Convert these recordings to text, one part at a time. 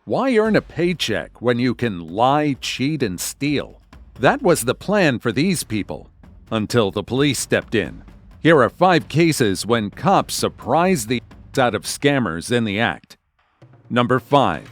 Why earn a paycheck when you can lie, cheat, and steal? That was the plan for these people, until the police stepped in. Here are 5 cases when cops surprised the out of scammers in the act. Number 5.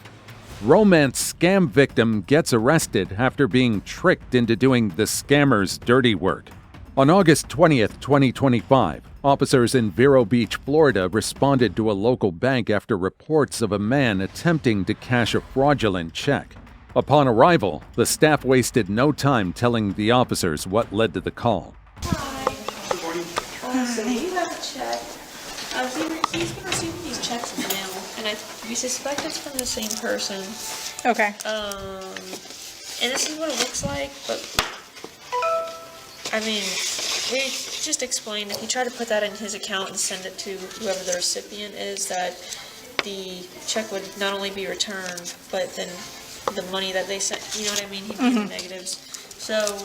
Romance scam victim gets arrested after being tricked into doing the scammer's dirty work. On August 20th, 2025, officers in Vero Beach, Florida responded to a local bank after reports of a man attempting to cash a fraudulent check. Upon arrival, the staff wasted no time telling the officers what led to the call. Hi. Good morning. So we have a check. He's been receiving these checks in the mail, and we suspect it's from the same person. Okay. And this is what it looks like, but I mean, we just explained if you try to put that in his account and send it to whoever the recipient is, that the check would not only be returned, but then the money that they sent, you know what I mean? He'd be in the negatives. So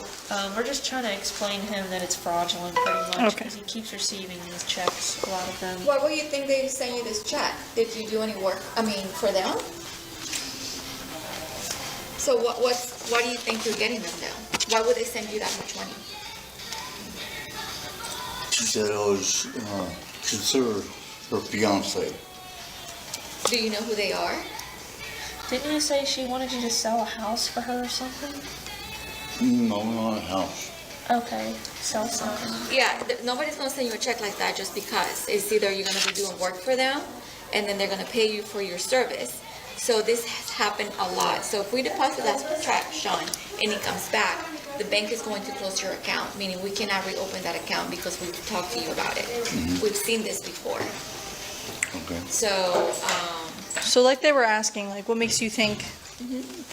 we're just trying to explain to him that it's fraudulent pretty much, because he keeps receiving these checks, a lot of them. Why would you think they sent you this check? Did you do any work, for them? So why do you think you're getting them now? Why would they send you that much money? She said it was considered her fiance. Do you know who they are? Didn't I say she wanted you to sell a house for her or something? No, not a house. Okay, sell something. Yeah, nobody's gonna send you a check like that just because. It's either you're gonna be doing work for them, and then they're gonna pay you for your service. So this has happened a lot. So if we deposit that check, Sean, and it comes back, the bank is going to close your account, meaning we cannot reopen that account because we've talked to you about it. We've seen this before. Okay. So, like they were asking, like, what makes you think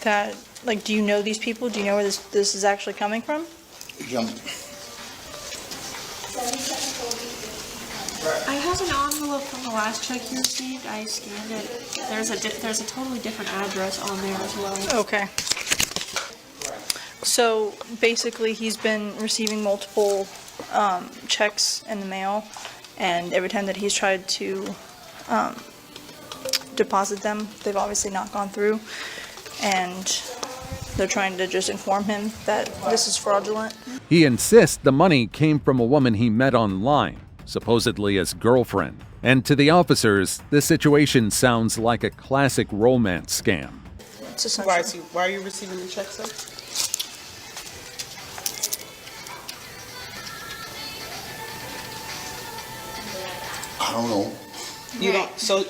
that, like, do you know these people? Do you know where this is actually coming from? Yeah. I have an envelope from the last check you received. I scanned it. There's a totally different address on there as well. Okay. So basically, he's been receiving multiple checks in the mail, and every time that he's tried to deposit them, they've obviously not gone through, and they're trying to just inform him that this is fraudulent. He insists the money came from a woman he met online, supposedly his girlfriend. And to the officers, the situation sounds like a classic romance scam. It's essentially. Why are you receiving the check, sir? I don't know. You don't. So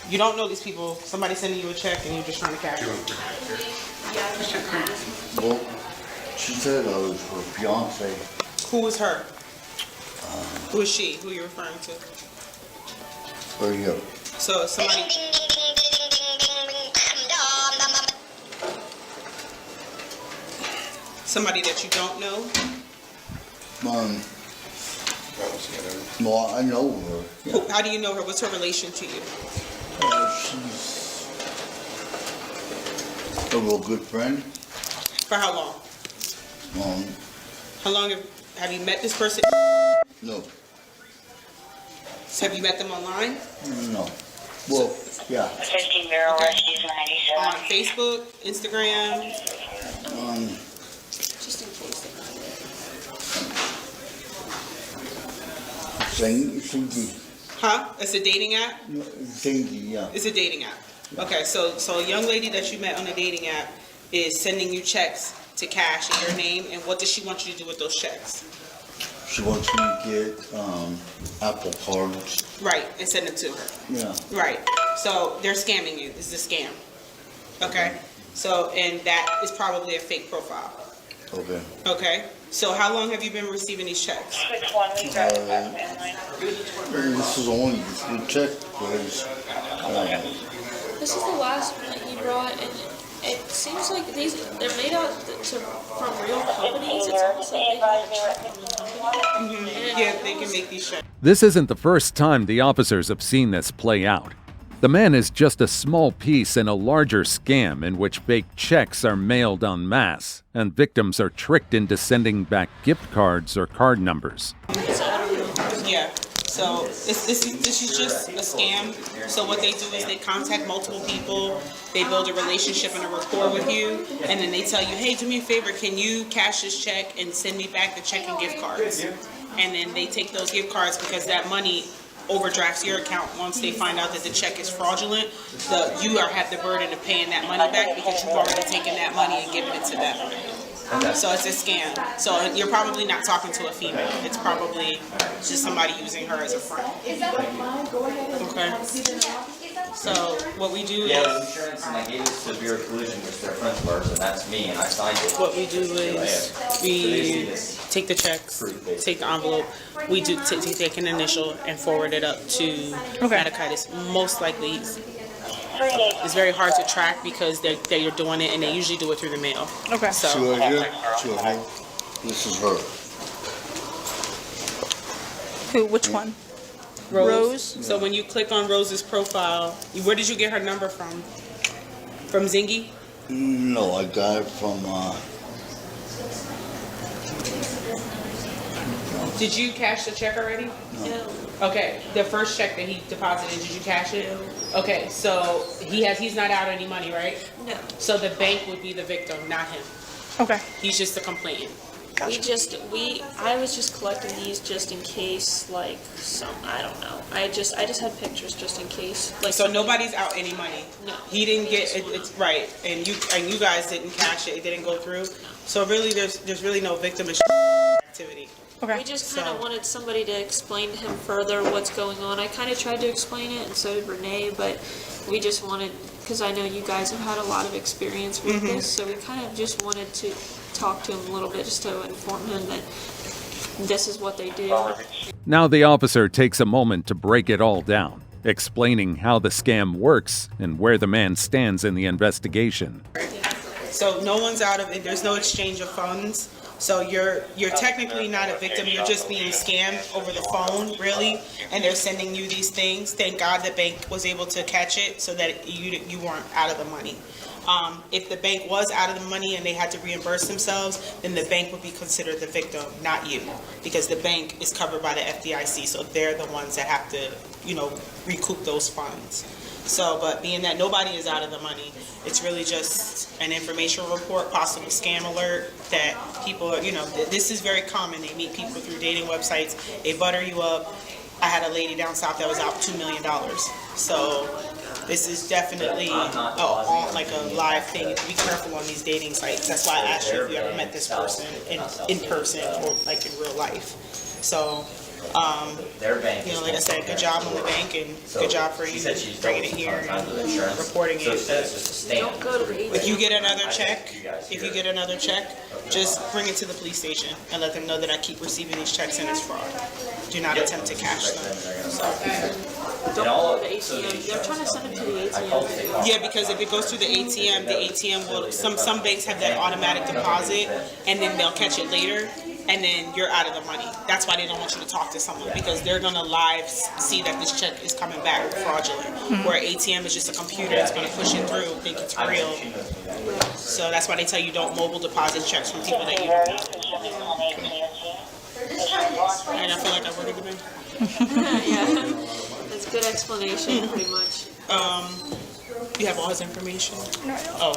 you don't know these people. Somebody sending you a check and you're just trying to cash it. Well, she said I was her fiance. Who is her? Who is she? Who are you referring to? Right here. So somebody. Somebody that you don't know. No, I know her. Yeah. How do you know her? What's her relation to you? She's a real good friend. For how long? How long have you met this person? No. Have you met them online? No. Well, yeah. 15 Barrel Rescues 97. On Facebook, Instagram? Just in case they find it. Thingy. Huh? It's a dating app? Thingy, yeah. It's a dating app. Okay, so a young lady that you met on a dating app is sending you checks to cash in your name, and what does she want you to do with those checks? She wants me to get Apple cards. Right, and send them to her. Yeah. Right. So they're scamming you. This is a scam. Okay. So, and that is probably a fake profile. Okay. Okay. So how long have you been receiving these checks? Which one we got family? This is only the check because This is the last one that he brought, and it seems like they're made out from real companies. It's almost like they have a check from the company. Yeah, they can make these checks. This isn't the first time the officers have seen this play out. The man is just a small piece in a larger scam in which fake checks are mailed en masse, and victims are tricked into sending back gift cards or card numbers. Yeah. So this is just a scam. So what they do is they contact multiple people, they build a relationship and a rapport with you, and then they tell you, hey, do me a favor, can you cash this check and send me back the check and gift cards? And then they take those gift cards because that money overdrafts your account once they find out that the check is fraudulent. You have the burden of paying that money back because you've already taken that money and given it to them. So it's a scam. So you're probably not talking to a female. It's probably just somebody using her as a friend. Okay. So what we do Yeah, is insurance, and I gave it to Bureau of Collision, which their friends were, and that's me, and I signed it. what we do is we take the checks, take the envelope, we do take an initial and forward it up to Medicatis. Most likely, it's very hard to track because they're doing it and they usually do it through the mail. Okay. See So right here? See right here? This is her. Who, which one? Rose. So when you click on Rose's profile, where did you get her number from? From Zingy? No, I got it from, Did you cash the check already? No. Okay, the first check that he deposited, did you cash it? Okay, so he's not out any money, right? No. So the bank would be the victim, not him. Okay. He's just the complainant. I was just collecting these just in case, like, I don't know. I just had pictures just in case. Like, So nobody's out any money? No. He didn't get it, it's right, and you guys didn't cash it, it didn't go through? So really, there's really no victim activity. Okay. We just kind of So- wanted somebody to explain to him further what's going on. I kind of tried to explain it, and so did Renee, but we just wanted, because I know you guys have had a lot of experience with this, so we kind of just wanted to talk to him a little bit just to inform him that this is what they do. Now the officer takes a moment to break it all down, explaining how the scam works and where the man stands in the investigation. So no one's out of it, there's no exchange of funds. So you're technically not a victim, you're just being scammed over the phone, really, and they're sending you these things. Thank God the bank was able to catch it so that you weren't out of the money. If the bank was out of the money and they had to reimburse themselves, then the bank would be considered the victim, not you, because the bank is covered by the FDIC, so they're the ones that have to, recoup those funds. So, but being that nobody is out of the money, it's really just an information report, possible scam alert that people, this is very common. They meet people through dating websites, they butter you up. I had a lady down south that was out $2 million. So this is definitely like a live thing. Be careful on these dating sites. That's why I asked you if you ever met this person in person or like in real life. So, Their bank. like I said, good job on the bank and good job for you bringing it here and reporting So it. instead it's just a stamp. Don't go to the If you get another check, just bring it to the police station and let them know that I keep receiving these checks and it's fraud. Do not attempt to cash them. Don't go to the ATM. They're trying to send it to the ATM. Yeah, because if it goes through the ATM will, some banks have that automatic deposit and then they'll catch it later and then you're out of the money. That's why they don't want you to talk to someone because they're gonna live see that this check is coming back fraudulent. Where ATM is just a computer that's gonna push it through, think it's real. So that's why they tell you don't mobile deposit checks from people that you don't know. And I feel like I work at the bank. Yeah, that's a good explanation, pretty much. You have all his information? Oh,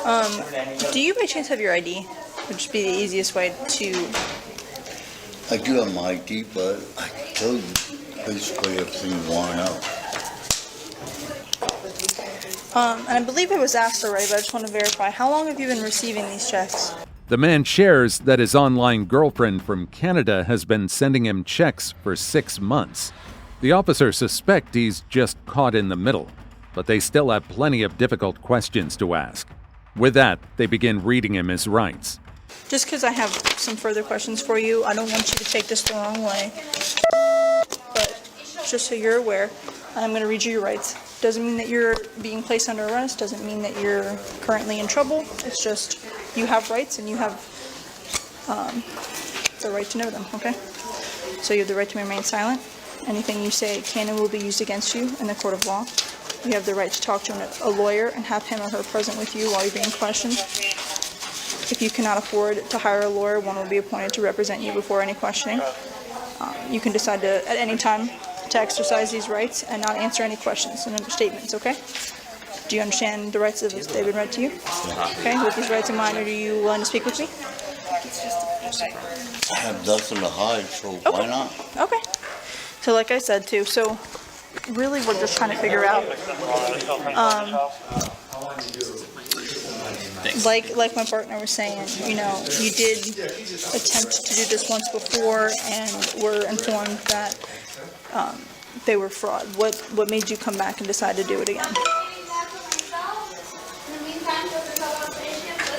okay. Do you by chance have your ID? Would just be the easiest way to. I do have my ID, but I can tell you basically everything you want to know. And I believe it was asked already, but I just want to verify. How long have you been receiving these checks? The man shares that his online girlfriend from Canada has been sending him checks for 6 months. The officers suspect he's just caught in the middle, but they still have plenty of difficult questions to ask. With that, they begin reading him his rights. Just because I have some further questions for you, I don't want you to take this the wrong way. But just so you're aware, I'm going to read you your rights. Doesn't mean that you're being placed under arrest, doesn't mean that you're currently in trouble. It's just you have rights and you have the right to know them, okay? So you have the right to remain silent. Anything you say can and will be used against you in the court of law. You have the right to talk to a lawyer and have him or her present with you while you're being questioned. If you cannot afford to hire a lawyer, one will be appointed to represent you before any questioning. You can decide to, at any time, to exercise these rights and not answer any questions and statements, okay? Do you understand the rights that they've been read to you? Okay, with these rights in mind, are you willing to speak with me? I have nothing to hide, so why not? Okay. So like I said too, so really we're just trying to figure out, like my partner was saying, you know, you did attempt to do this once before and were informed that they were fraud. What made you come back and decide to do it again?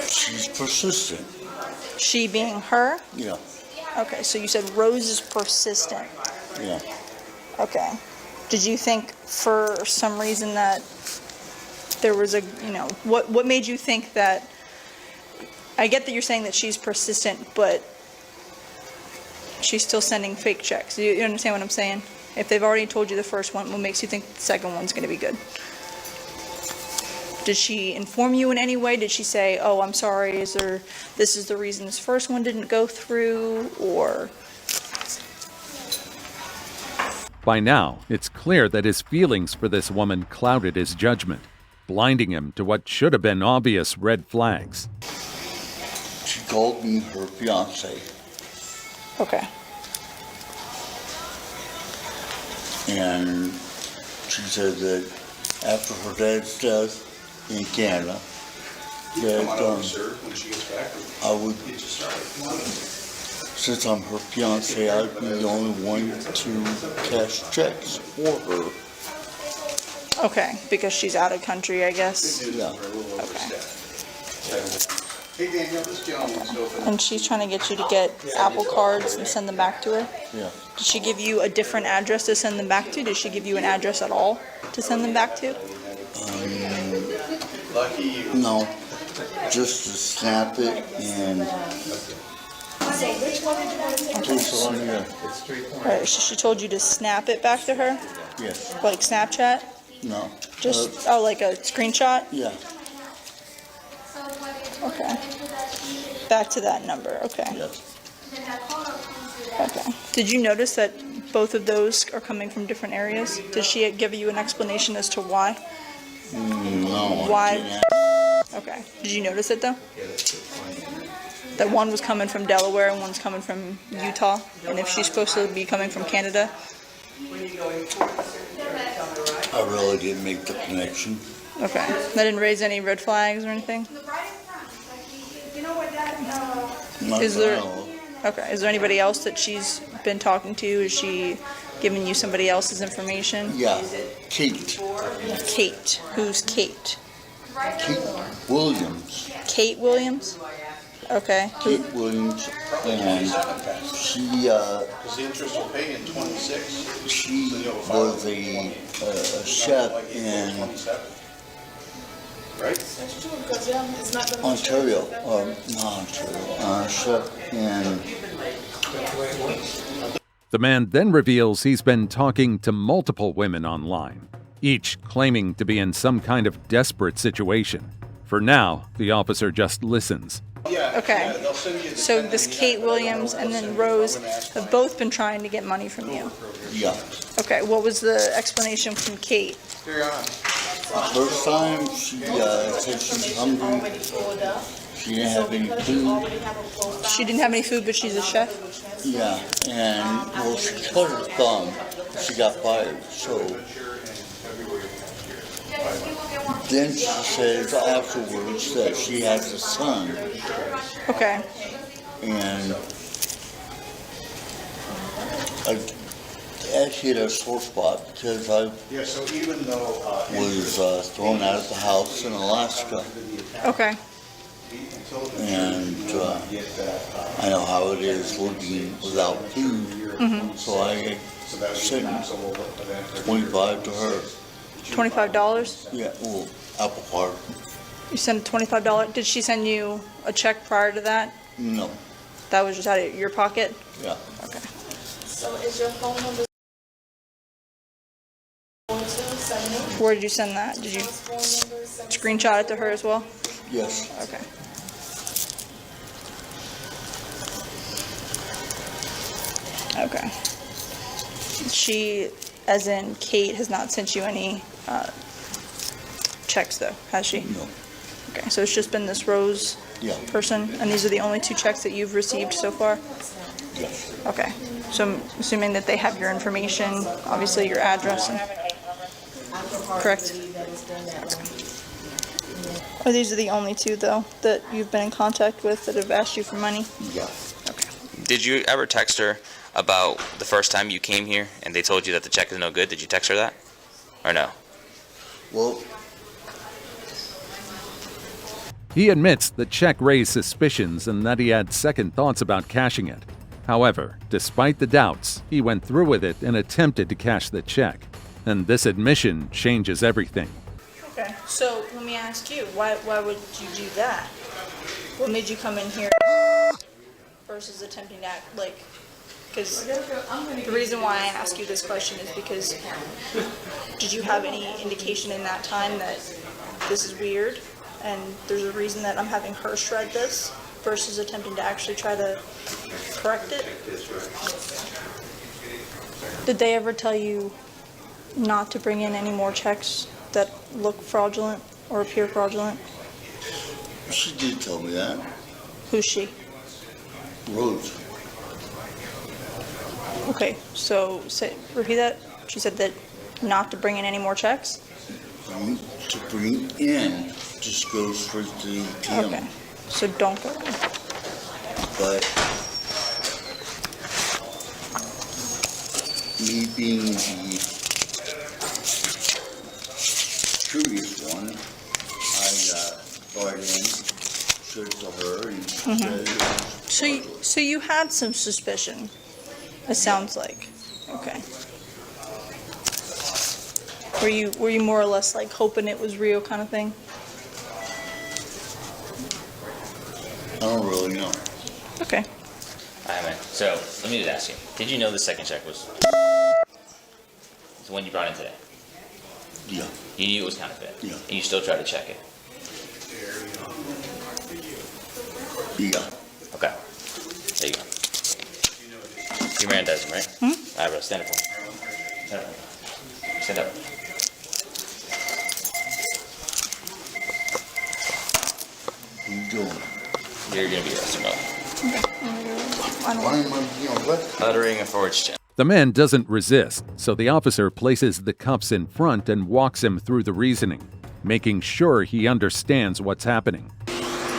She's persistent. She being her? Yeah, Okay, so you said Rose is persistent. yeah. Okay. Did you think for some reason that there was a, you know, what made you think that, I get that you're saying that she's persistent, but she's still sending fake checks. You understand what I'm saying? If they've already told you the first one, what makes you think the second one's going to be good? Did she inform you in any way? Did she say, oh, I'm sorry, this is the reason this first one didn't go through, or? By now, it's clear that his feelings for this woman clouded his judgment, blinding him to what should have been obvious red flags. She called me her fiance, Okay. and she said that after her dad's death in Canada, that I would, since I'm her fiance, I'd be the only one to cash checks for her. Okay, because she's out of country, I guess. Yeah. Okay. Hey Daniel, this gentleman's open. And she's trying to get you to get Apple cards and send them back to her? Yeah. Did she give you a different address to send them back to? Did she give you an address at all to send them back to? Lucky you. No, just to snap it and place it on here. Right, so she told you to snap it back to her? Yes. Like Snapchat? No. Just, oh, like a screenshot? Yeah. Okay. Back to that number, okay. Yes. Okay. Did you notice that both of those are coming from different areas? Did she give you an explanation as to why? No. Why? I didn't. Okay. Did you notice it though? That one was coming from Delaware and one's coming from Utah? And if she's supposed to be coming from Canada? I really didn't make the connection. Okay. That didn't raise any red flags or anything? Not Is that there- I know of. Okay. Is there anybody else that she's been talking to? Is she giving you somebody else's information? Yeah. Kate. Kate. Who's Kate? Kate Williams. Kate Williams? Okay. Kate Williams. And she, Because the interest will pay in 26. she was a chef in Right? Ontario, or not Ontario, chef in, The man then reveals he's been talking to multiple women online, each claiming to be in some kind of desperate situation. For now, the officer just listens. Okay. They'll send you the So this Kate Williams and then Rose have both been trying to get money from you. yeah. Okay, what was the explanation from Kate? Here on. First time she said she was hungry. She didn't have any food. She didn't have any food, but she's a chef? Yeah, and well, she cut her thumb. She got fired. So then she says afterwards that she has a son, Okay, and that hit a sore spot because I Yeah, so even though, was thrown out of the house in Alaska, okay, and I know how it is living without food. So I sent $25 to her. $25? Yeah, well, Apple Card. You sent $25? Did she send you a check prior to that? No, That was just out of your pocket? yeah. Okay. So is your phone number 4278? Where did you send that? Did you screenshot it to her as well? Yes. Okay. Okay. She, as in Kate, has not sent you any checks, though, has she? No. Okay, so it's just been this Rose Yeah. person, and these are the only 2 checks that you've received so far? Yes. Okay, so I'm assuming that they have your information, obviously your address, and- correct? Or these are the only 2, though, that you've been in contact with that have asked you for money? Yeah. Did you ever text her about the first time you came here and they told you that the check is no good? Did you text her that? Or no? Well, He admits the check raised suspicions and that he had second thoughts about cashing it. However, despite the doubts, he went through with it and attempted to cash the check. And this admission changes everything. Okay, so let me ask you, why would you do that? What made you come in here versus attempting to act like, because the reason why I ask you this question is because did you have any indication in that time that this is weird and there's a reason that I'm having her shred this versus attempting to actually try to correct it? Did they ever tell you not to bring in any more checks that look fraudulent or appear fraudulent? she did tell me that. Who's she? Rose. Okay, so repeat that. She said that not to bring in any more checks? To bring in just goes straight to the ATM. Okay, so don't go in. But me being the curious one, I brought in, showed it to her, and she said it was So you had some suspicion, it sounds like. Okay. Were you more or less like hoping it was real kind of thing? I don't really know. Okay. Alright, man. So, let me just ask you. Did you know the second check was the one you brought in today? Yeah. You knew it was counterfeit? Yeah. And you still tried to check it? Yeah. Okay. There you go. You're Mirandizing, right? Alright, bro. Stand up for me. Stand up. Stand up. What are you doing? You're gonna be arrested, bro. Why am I being arrested? Uttering a forged check. The man doesn't resist, so the officer places the cuffs in front and walks him through the reasoning, making sure he understands what's happening.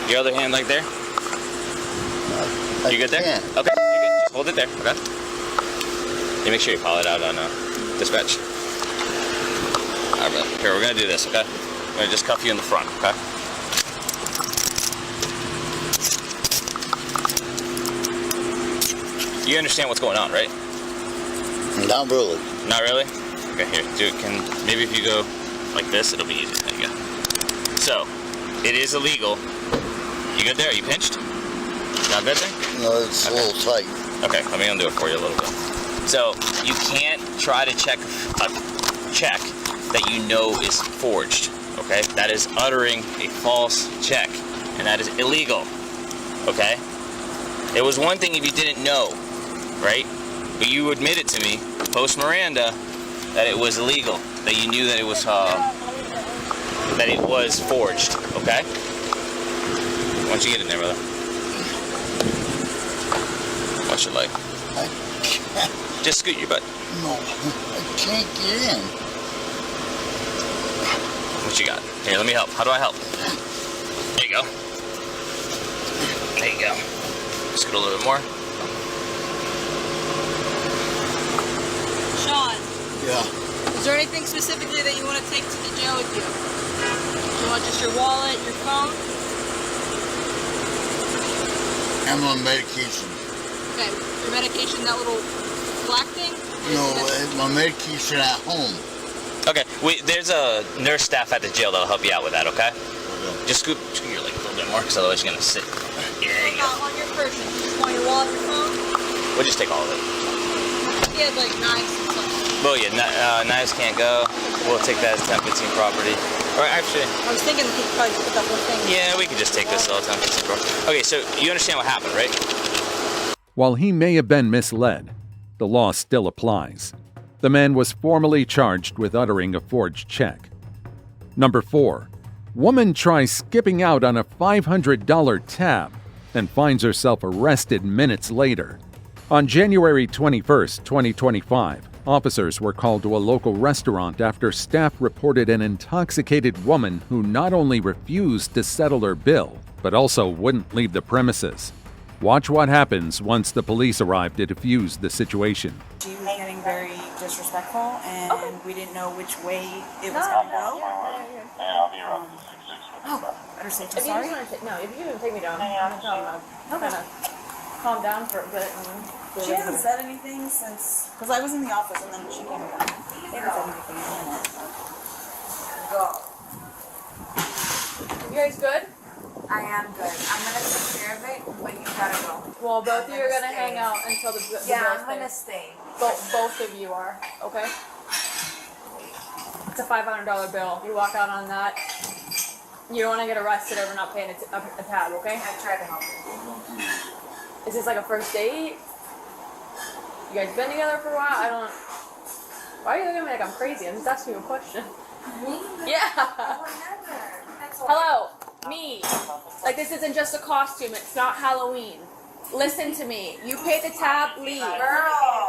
Your other hand like there? You good there? can't. Okay, you're good. Just hold it there, okay? You make sure you call it out on dispatch. Alright, brother. Here, we're gonna do this, okay? I'm gonna just cuff you in the front, okay? You understand what's going on, right? Not really. Not really? Okay, here, do it. Maybe if you go like this, it'll be easier. There you go. So, it is illegal. You good there? Are you pinched? Not good there? No, it's a little tight. Okay, let me undo it for you a little bit. So, you can't try to check a check that you know is forged, okay? That is uttering a false check, and that is illegal, okay? It was one thing if you didn't know, right? But you admitted to me, post Miranda, that it was illegal, that you knew that it was forged, okay? Why don't you get in there, brother? What's your leg? I can't. Just scoot your butt. No, I can't get in. What you got? Here, let me help. How do I help? There you go. There you go. Scoot a little bit more. Sean, Yeah. is there anything specifically that you want to take to the jail with you? Do you want just your wallet, your phone? I'm on medication. Okay, your medication, that little black thing? No, my medication at home. Okay, there's a nurse staff at the jail that'll help you out with that, okay? Just scoot your leg a little bit more, because otherwise you're going to sit. Yeah, there you go. On your person, you just want your wallet, your phone? We'll just take all of it. He had like knives and stuff. Well, yeah, knives can't go. We'll take that as 1015 property. Or actually, I was thinking that he could probably put that whole thing. yeah, we could just take this all 1015 property. Okay, so you understand what happened, right? While he may have been misled, the law still applies. The man was formally charged with uttering a forged check. Number 4. Woman tries skipping out on a $500 tab and finds herself arrested minutes later. On January 21, 2025, officers were called to a local restaurant after staff reported an intoxicated woman who not only refused to settle her bill, but also wouldn't leave the premises. Watch what happens once the police arrived to defuse the situation. She was getting very disrespectful, and we didn't know which way it was going to go. Better safe than sorry. If you didn't take me down, I'm kind of calm down for a bit. She hasn't said anything since, because I was in the office and then she came back. She hasn't said anything. Go. You guys good? I am good. I'm gonna take care of it, but you gotta go. Well, both of you are gonna hang out until the Yeah, bill's I'm gonna paid. stay. Both of you are, okay? It's a $500 bill. You walk out on that. You don't want to get arrested over not paying a tab, okay? I tried to help you. Is this like a first date? You guys been together for a while? I don't. Why are you looking at me like I'm crazy? I'm just asking you a question. Me? Yeah. Whatever. That's all. Hello, me. Like this isn't just a costume. It's not Halloween. Listen to me. You pay the tab, leave. Girl,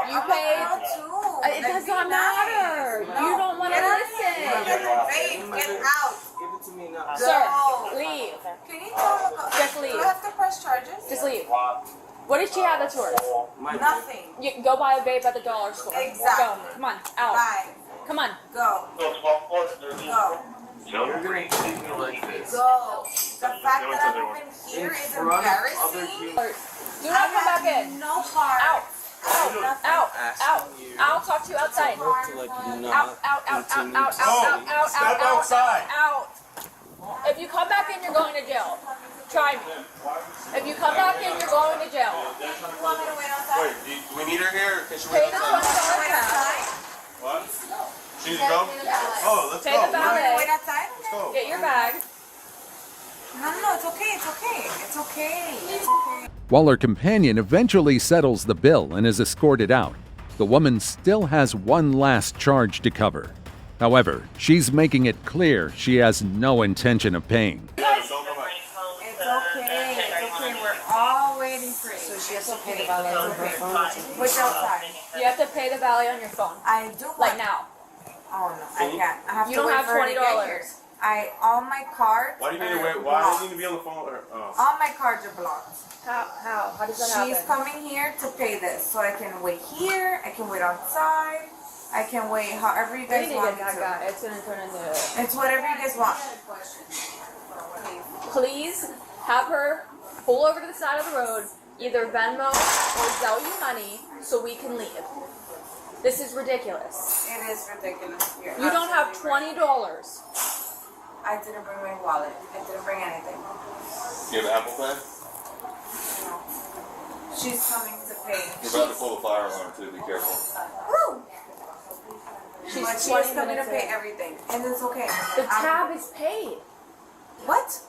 You I'm paid. a girl too. It does not matter. You don't want to listen. Babe, get out. Give it to me now. Sir, Go. leave. Can you tell me? Just leave. Do I have to press charges? Just leave. What did she have that's yours? Nothing. You go buy a vape at the dollar store. Exactly. Go. Come on, out. Bye. Come on. Go. Go. You're gonna treat me like this. Go. The fact that I'm even here is embarrassing. Do not come back in. No heart. Out. Out. Out. I'll talk to you outside. Out. Step outside. Out. If you come back in, you're going to jail. Try me. If you come back in, you're going to jail. You want me to wait outside? Wait, do we need her here? Or can she Pay wait the outside? Wait outside? What? She needs to go? Oh, let's Pay go. the valet. Wait outside? Let's go. Get your bag. No, it's okay. It's okay. It's okay. It's okay. While her companion eventually settles the bill and is escorted out, the woman still has one last charge to cover. However, she's making it clear she has no intention of paying. It's okay. It's okay. We're all waiting for you. So She has to pay the valet on her phone. Wait outside. You have to pay the valet on your phone. I do. Like now. Oh no, I can't. I have You to don't wait have for her to get here. $20. All my cards. Why do you need to are wait? Why do blocked. you need to be on the phone? All my cards are blocked. How? How does that happen? She's coming here to pay this, so I can wait here. I can wait outside. I can wait however you We guys need to want get me that to. guy. It's gonna turn into. It's whatever you guys want. Please have her pull over to the side of the road, either Venmo or Zelle you money, so we can leave. This is ridiculous. It is ridiculous. You don't have $20. I didn't bring my wallet. I didn't bring anything. You have Apple Pay? No. She's coming to pay. You're about to pull the fire alarm too. Be careful. Woo! She's But 20 she's coming to minutes pay in. everything, and it's okay. The tab is paid. What?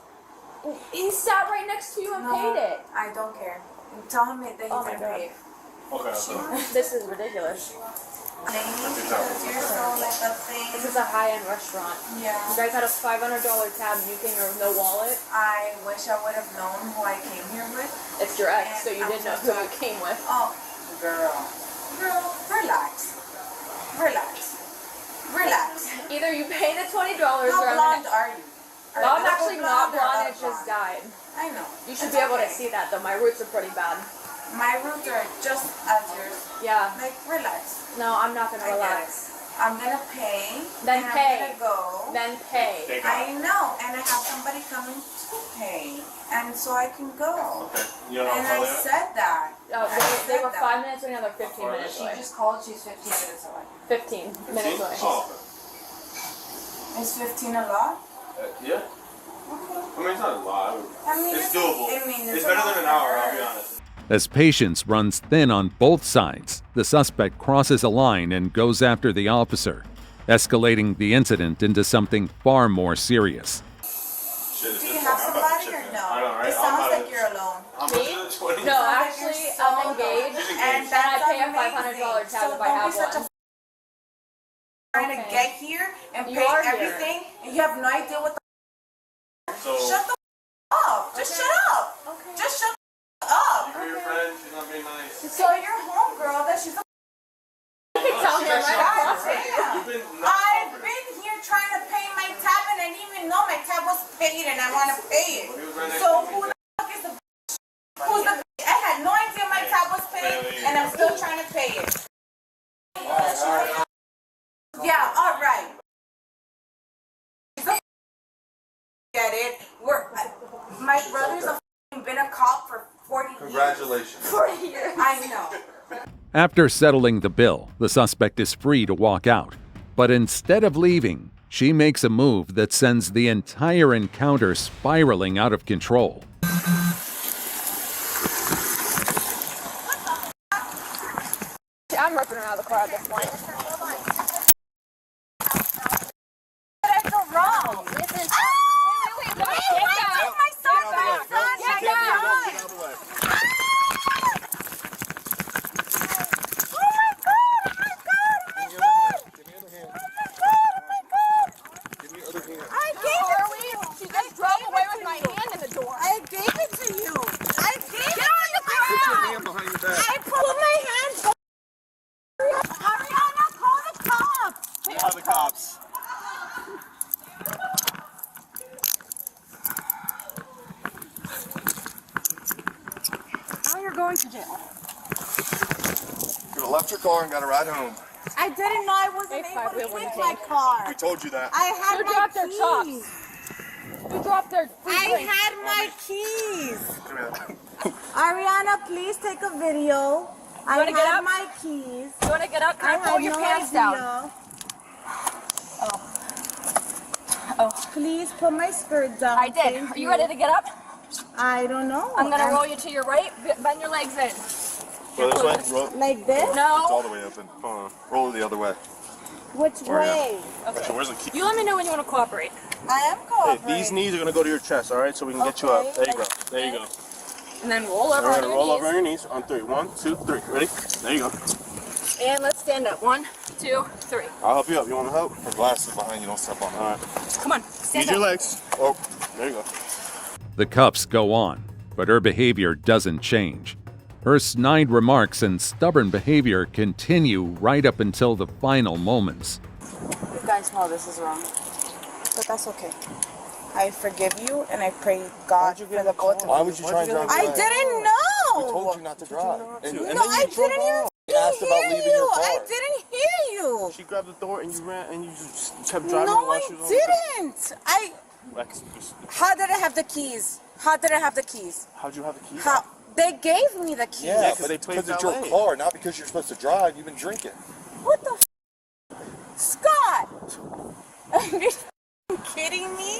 He sat right next to you and paid it. I don't care. Tell him that he Oh my didn't God. pay it. Okay, so. This is ridiculous. You're so like a thing. This is a high-end restaurant. Yeah. You guys had a $500 tab. You came here with no wallet. I wish I would have known who I came here with. It's your ex, so you didn't know who you came with. Oh, girl. Girl, relax. Relax. Relax. Either you pay the $20 How or I'm blonde gonna... are you? Are Well, I'm you actually not or blonde. not It just died. I know. You should It's be able to okay. see that, though. My roots are pretty bad. My roots are just as yours. Yeah. Like, relax. No, I'm not gonna I get relax. I'm gonna pay. Then and pay. I'm gonna go. Then pay. I know, and I have somebody coming to pay, and so I can go. Okay. You know And how I to said that. Oh, I they said were that. 5 minutes away, now they're 15 minutes She away. just called, she's 15 minutes away. 15 minutes away. Oh, Is 15 a lot? okay. Yeah. I mean, it's not a lot. I mean, It's doable. I mean, It's a better lot than an for hour, her. I'll be honest. As patience runs thin on both sides, the suspect crosses a line and goes after the officer, escalating the incident into something far more serious. Shit, Do you have somebody or no? I know, right? It sounds like you're alone. Me? No, actually, I'm engaged, And and I pay a that's $500 tab amazing. if I have So don't be such a one. trying to get here and pay everything, and you have no idea what the shut the up. Just shut up. Okay. Just shut up. You're your friend, she's not being nice. So your homegirl that she's a You can tell him right across. I've been here trying to pay my tab and I didn't even know my tab was paid and I want to pay it. So who the fuck is the who's the I had no idea my tab was paid and I'm still trying to pay it. Yeah, alright. Get it? My brother's been a cop for 40 years. Congratulations. 40 years. I know. After settling the bill, the suspect is free to walk out. But instead of leaving, she makes a move that sends the entire encounter spiraling out of control. I'm ripping her out of the car at this point. But I feel wrong. Listen. Wait, my son back. Son, Get down. She just drove away with my hand in the door. I gave it to you. I gave it to you. Put your hand behind your back. I put my hand. Ariana, call the cops. Call the cops. Now you're going to jail. You could have left your car and got a ride home. I didn't know I wasn't able to take my car. We told you that. I had Who my dropped their keys. chops? Who dropped their I had my keys. Come here. Ariana, please take a video. I wanna get had up? my keys. You want to get up? Can I had pull your no pants idea. down? Please put my skirt down. I did. Thank Are you ready to get up? I don't know. I'm going to roll you to your right. Bend your legs in. Go this way. Roll. Like this? It's No. all the way open. Hold on. Roll it the other way. Which way? Actually, where's the key? You let me know when you want to cooperate. I am cooperating. Hey, these knees are gonna go to your chest, all right? So we can get you up. There you go. There you go. And then roll over All on right, your roll knees. over on your knees on 3. 1, 2, 3. Ready? There you go. And let's stand up. 1, 2, 3. I'll help you up. You want to help? Her glasses behind you. Don't step on them. All right. Come on. Stand Use your up. legs. Oh, there you go. The cuffs go on, but her behavior doesn't change. Her snide remarks and stubborn behavior continue right up until the final moments. You guys know this is wrong. But that's okay. I forgive you and I pray God for the both of you. Why would you try and drive? I didn't know. We told you not to drive. And No, then I you drove didn't even off. You asked about hear leaving your you. car. I didn't hear you. She grabbed the door and you ran and you just kept driving No, while I she was on the didn't. Lex, How did I have the keys? How did I have the keys? how'd you have the keys? How? They gave me the keys. Yeah, but because it's your car, not because you're supposed to drive. You've been drinking. What the Scott? Are you kidding me?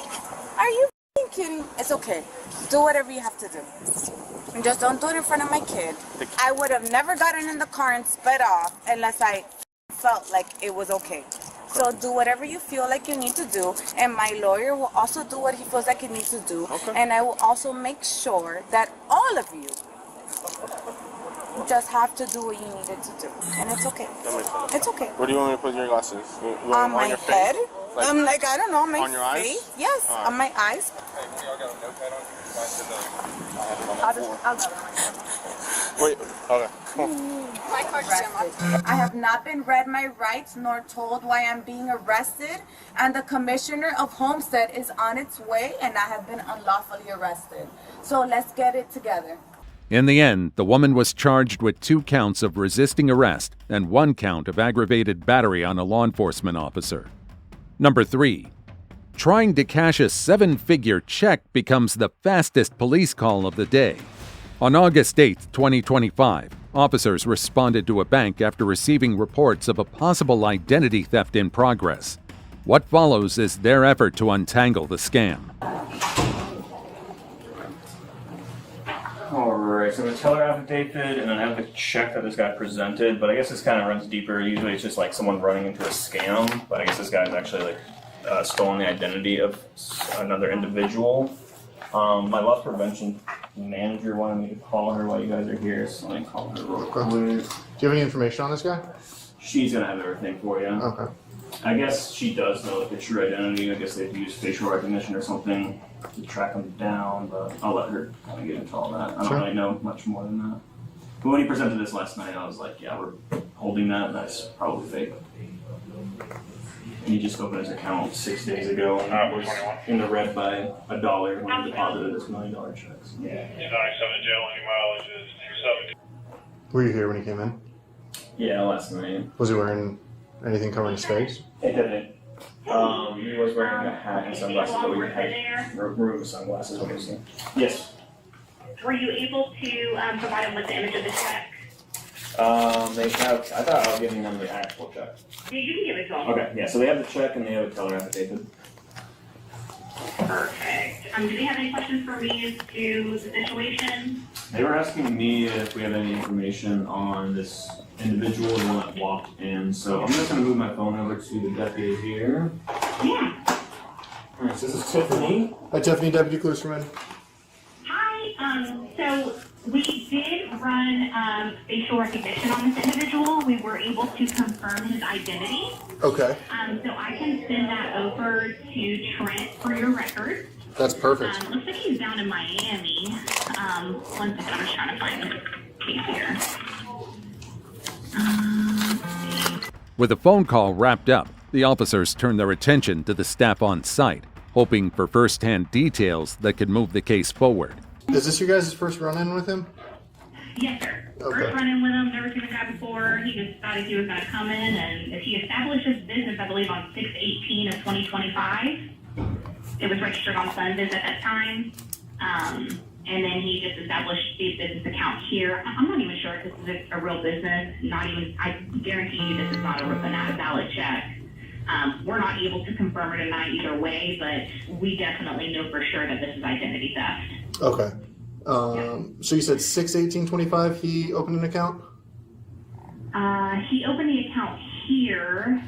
Are you kidding? It's okay. Do whatever you have to do. And just don't do it in front of my kid. I would have never gotten in the car and sped off unless I felt like it was okay. So do whatever you feel like you need to do, and my lawyer will also do what he feels like he needs to do. Okay. And I will also make sure that all of you just have to do what you needed to do. And it's okay. That makes sense. It's okay. Where do you want me to put your glasses? You want On them my your face? head. Like, I don't know, my on your eyes? face. Yes, All right. on my eyes. Wait, okay. Come on. My car's unlocked. I have not been read my rights nor told why I'm being arrested, and the Commissioner of Homestead is on its way, and I have been unlawfully arrested. So let's get it together. In the end, the woman was charged with 2 counts of resisting arrest and 1 count of aggravated battery on a law enforcement officer. Number 3. Trying to cash a 7-figure check becomes the fastest police call of the day. On August 8, 2025, officers responded to a bank after receiving reports of a possible identity theft in progress. What follows is their effort to untangle the scam. Alright, so the teller affidavit, and then I have the check that this guy presented, but I guess this kind of runs deeper. Usually it's just like someone running into a scam, but I guess this guy's actually like stolen the identity of another individual. My loss prevention manager wanted me to call her while you guys are here, so let me call her real quick. Do you have any information on this guy? She's gonna have everything for you. Okay. I guess she does know like the true identity. I guess they've used facial recognition or something to track him down, but I'll let her kind of get into all that. I don't really know much more than that. But when he presented this last night, I was like, yeah, we're holding that. That's probably fake. And he just opened his account 6 days ago, and it was in the red by $1 when he deposited his $1 million checks. Yeah. You're not accepting jail any mileages. Were you here when he came in? Yeah, last night. Was he wearing anything covering his face? He didn't. He was wearing a hat and sunglasses, but we had removed sunglasses, obviously. Yes. Were you able to provide them with the image of the check? They have, I thought I was giving them the actual check. Yeah, you can give it to them. Okay, yeah, so they have the check and they have a teller affidavit. Perfect. Do they have any questions for me as to the situation? They were asking me if we have any information on this individual, the one that walked in, so I'm just gonna move my phone over to the deputy here. Yeah. Alright, so this is Tiffany. Hi, Tiffany, Deputy Klusterman. Hi, so we did run facial recognition on this individual. We were able to confirm his identity. Okay. So I can send that over to Trent for your records. That's perfect. Looks like he's down in Miami. One second, I'm just trying to find the case here. With the phone call wrapped up, the officers turned their attention to the staff on site, hoping for first-hand details that could move the case forward. Is this your guys' first run-in with him? Yes, sir. Okay. First run-in with him, never seen the guy before. He just thought he was going to come in, and he established his business, I believe, on 6/18 of 2025. It was registered on Sundays at that time. And then he just established the business account here. I'm not even sure if this is a real business. I guarantee you this is not a valid check. We're not able to confirm or deny either way, but we definitely know for sure that this is identity theft. Okay. So you said 6/18/25 he opened an account? He opened the account here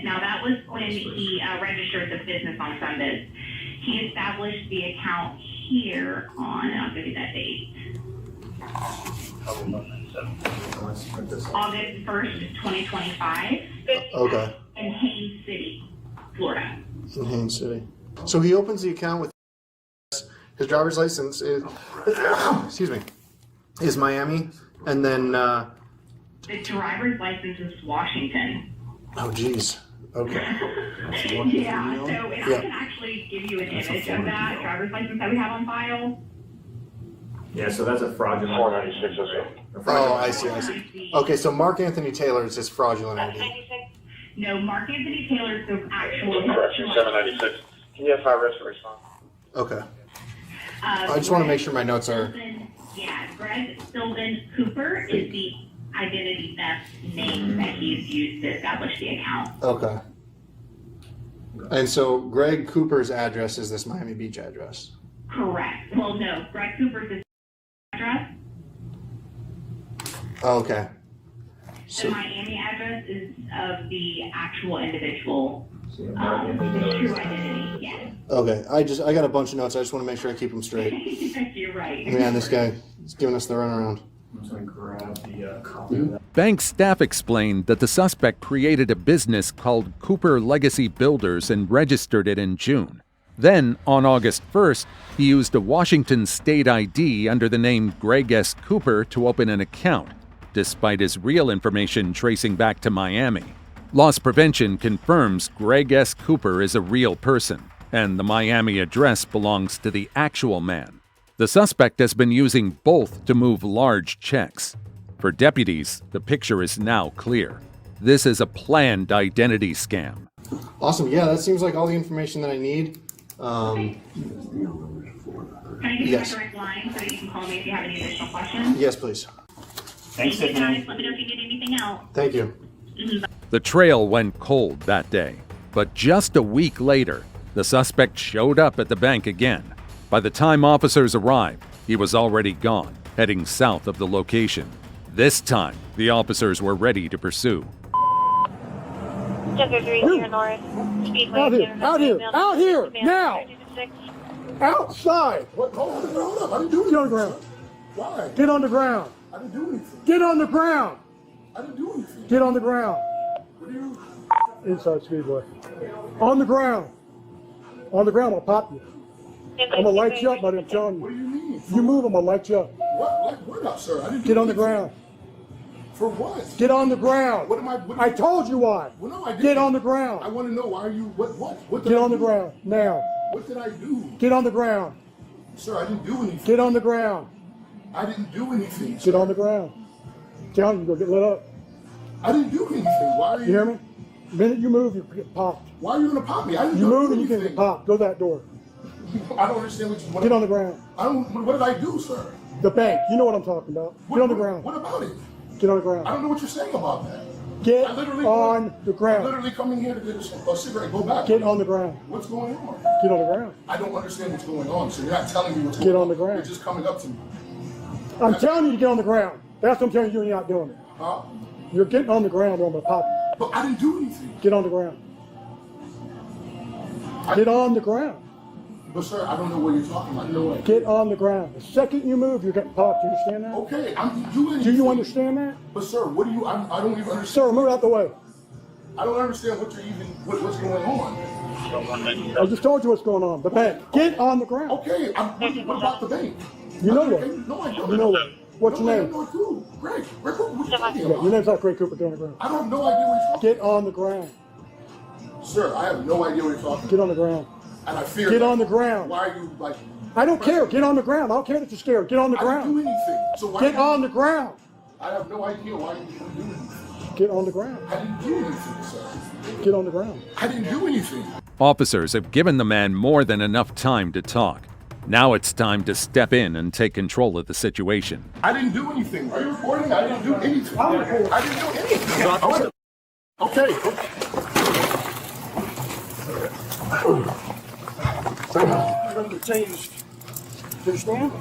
now that was when he registered the business on Sundays. He established the account here I'll give you that date. August 1st, 2025. Okay. In Haines City, Florida. In Haines City. So he opens the account with his driver's license is, excuse me, is Miami, and then, the driver's license is Washington. oh geez, okay. Yeah, so I can actually give you an image of that driver's license that we have on file. Yeah, so that's a fraudulent. 496 or so. Oh, I see. Okay, so Mark Anthony Taylor is his fraudulent ID. No, Mark Anthony Taylor is the actual. Correction, 796. Can you have high risk for response? Okay. I just want to make sure my notes are. Yeah, Greg Sylvan Cooper is the identity theft name that he's used to establish the account. Okay. And so Greg Cooper's address is this Miami Beach address? Correct. Well, no, Greg Cooper's is address. Oh, okay. The Miami address is of the actual individual. The true identity, yes. Okay. I got a bunch of notes. I just want to make sure I keep them straight. You're right. Man, this guy is giving us the runaround. I'm just going to grab the copy of that. Bank staff explained that the suspect created a business called Cooper Legacy Builders and registered it in June. Then, on August 1st, he used a Washington state ID under the name Greg S. Cooper to open an account, despite his real information tracing back to Miami. Loss Prevention confirms Greg S. Cooper is a real person, and the Miami address belongs to the actual man. The suspect has been using both to move large checks. For deputies, the picture is now clear. This is a planned identity scam. Awesome. Yeah, that seems like all the information that I need. Can I give you Yes. my direct line so that you can call me if you have any additional questions? Yes, please. Thanks, Thank you, Tiffany. guys. Let me know if you get anything else. Thank you. The trail went cold that day, but just a week later, the suspect showed up at the bank again. By the time officers arrived, he was already gone, heading south of the location. This time, the officers were ready to pursue. Out here, now! Outside! What? Hold up. I didn't do anything. Get on the ground. Why? Get on the ground. I didn't do anything. Get on the ground. I didn't do anything. Get on the ground. What do you? inside Speedway. On the ground. On the ground, I'll pop you. I'm gonna light you up, buddy, I'm telling you. What do you mean? You move, I'm gonna light you up. What up, sir? I didn't Get do on the anything. ground. For what? Get on the ground. What am I? I told you why. Well, no, I didn't. Get on the ground. I want to know why are you? What did Get I on the do? ground now. What did I do? Get on the ground. Sir, I didn't do anything. Get on the ground. I didn't do anything. Get Sir. on the ground. Telling you, go get lit up. I didn't do anything. Why are you? You hear me? The minute you move, you get popped. Why are you gonna pop me? I didn't You do move and you anything. can get popped. Go that door. I don't understand what. Get on the ground. I don't. What did I do, sir? The bank. You know what I'm talking about. Get on the ground. What about it? Get on the I ground. don't know what you're saying about that. Get I literally on the I'm ground. literally coming here to get a cigarette. Go back. Get on the ground. What's going on? Get on the ground. I don't understand what's going on. So you're not telling me what's Get going on the ground. You're just coming up to me. I'm telling you to get on the ground. That's what I'm telling you, and you're not doing it. Huh? You're getting on the ground, or I'm gonna pop you. But I didn't do anything. Get on the ground. Get on the ground. But sir, I don't know what you're talking about. No way. Get on the ground. The second you move, you're getting popped. Do you understand that? Okay, I'm doing. Do you understand that? But sir, what do you? I don't even understand. Sir, move out the way. I don't understand what you're even. What's going on? I just told you what's going on. The bank. Get on the ground. Okay, what about the bank? You know what? No, I don't. You know what? What's your I name? don't know a clue. Greg Cooper, what are you talking Yeah, about? your name's not Greg Cooper. Get on the ground. I have no idea what you're talking Get on the ground. about. Sir, I have no idea what you're talking Get on the ground. about. And I fear Get that- on the ground. Why are you like? I don't care. Get on the ground. I don't care that you're scared. Get on the I didn't do ground. anything. So why? Get on the ground. I have no idea why you didn't do anything. Get on the ground. I didn't do anything, sir. Get on the ground. I didn't do anything. Officers have given the man more than enough time to talk. Now it's time to step in and take control of the situation. I didn't do anything. Are you recording? I didn't do anything. I didn't do anything. Okay. I'm going to tell you. Do you understand?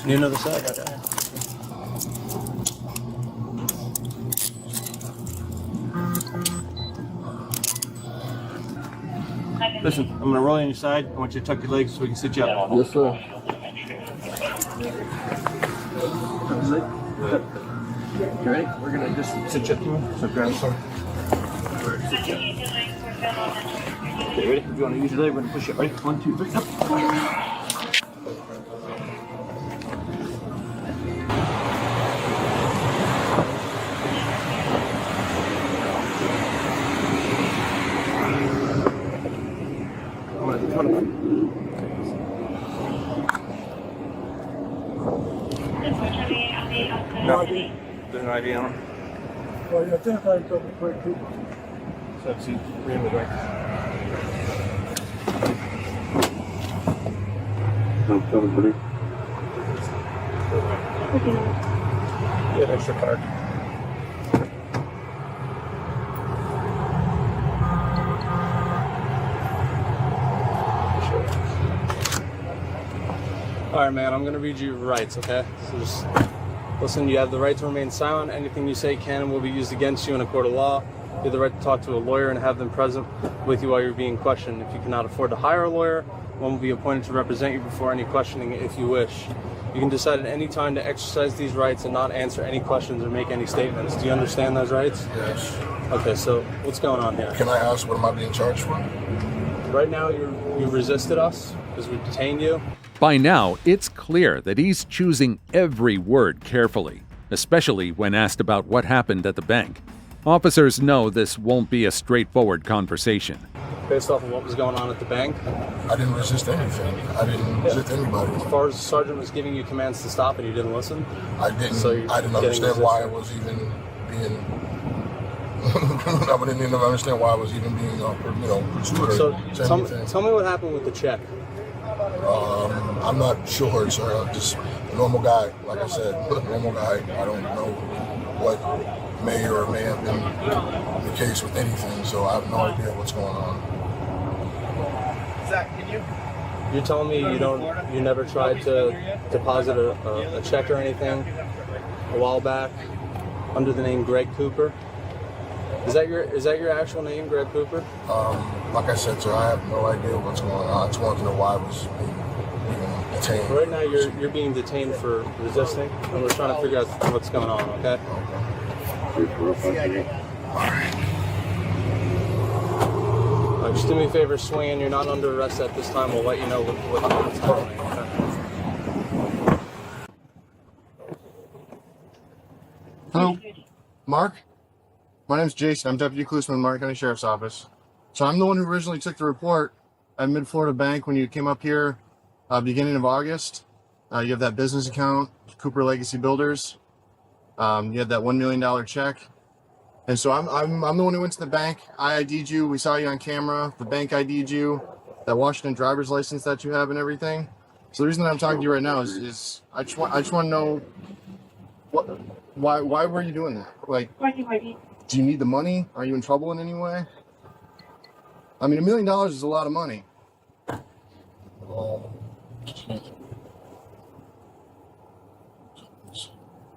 Need another side. Listen, I'm gonna roll you on your side. I want you to tuck your legs so we can sit you up. Yes, sir. You ready? We're gonna just sit you up. So grab some. Okay, ready? If you want to use your leg, we're gonna push it. Ready? 1, 2, 3, up. No ID. There's no ID on it. Well, you identify yourself as Greg Cooper. So that's you. Read the right. Don't tell me, buddy. Get extra card. All right, man, I'm going to read you your rights, okay? So just listen, you have the right to remain silent. Anything you say can and will be used against you in a court of law. You have the right to talk to a lawyer and have them present with you while you're being questioned. If you cannot afford to hire a lawyer, one will be appointed to represent you before any questioning if you wish. You can decide at any time to exercise these rights and not answer any questions or make any statements. Do you understand those rights? Yes. Okay, so what's going on here? Can I ask what am I being charged for? Right now, you resisted us because we detained you. By now, it's clear that he's choosing every word carefully, especially when asked about what happened at the bank. Officers know this won't be a straightforward conversation. Based off of what was going on at the bank? I didn't resist anything. I didn't resist anybody. As far as the sergeant was giving you commands to stop and you didn't listen? I didn't. So I didn't understand why I was even being. I didn't even understand why I was even being, pursued. So tell me what happened with the check. I'm not sure, sir. I'm just a normal guy. Like I said, normal guy. I don't know what may or may have been the case with anything, so I have no idea what's going on. Zach, can you? You're telling me you never tried to deposit a check or anything a while back under the name Greg Cooper? Is that your actual name, Greg Cooper? Like I said, sir, I have no idea what's going on. I just wanted to know why I was being detained. Right now, you're being detained for resisting, and we're trying to figure out what's going on. Okay. Just do me a favor, swing in. You're not under arrest at this time. We'll let you know what's happening. Okay? Hello, Mark? My name's Jason. I'm Deputy Policeman, Mark County Sheriff's Office. So I'm the one who originally took the report at Mid-Florida Bank when you came up here beginning of August. You have that business account, Cooper Legacy Builders. You had that $1 million check. And so I'm the one who went to the bank. I ID'd you. We saw you on camera. The bank ID'd you. That Washington driver's license that you have and everything. So the reason that I'm talking to you right now is I just want to know why were you doing that? Like, do you need the money? Are you in trouble in any way? I mean, $1 million is a lot of money.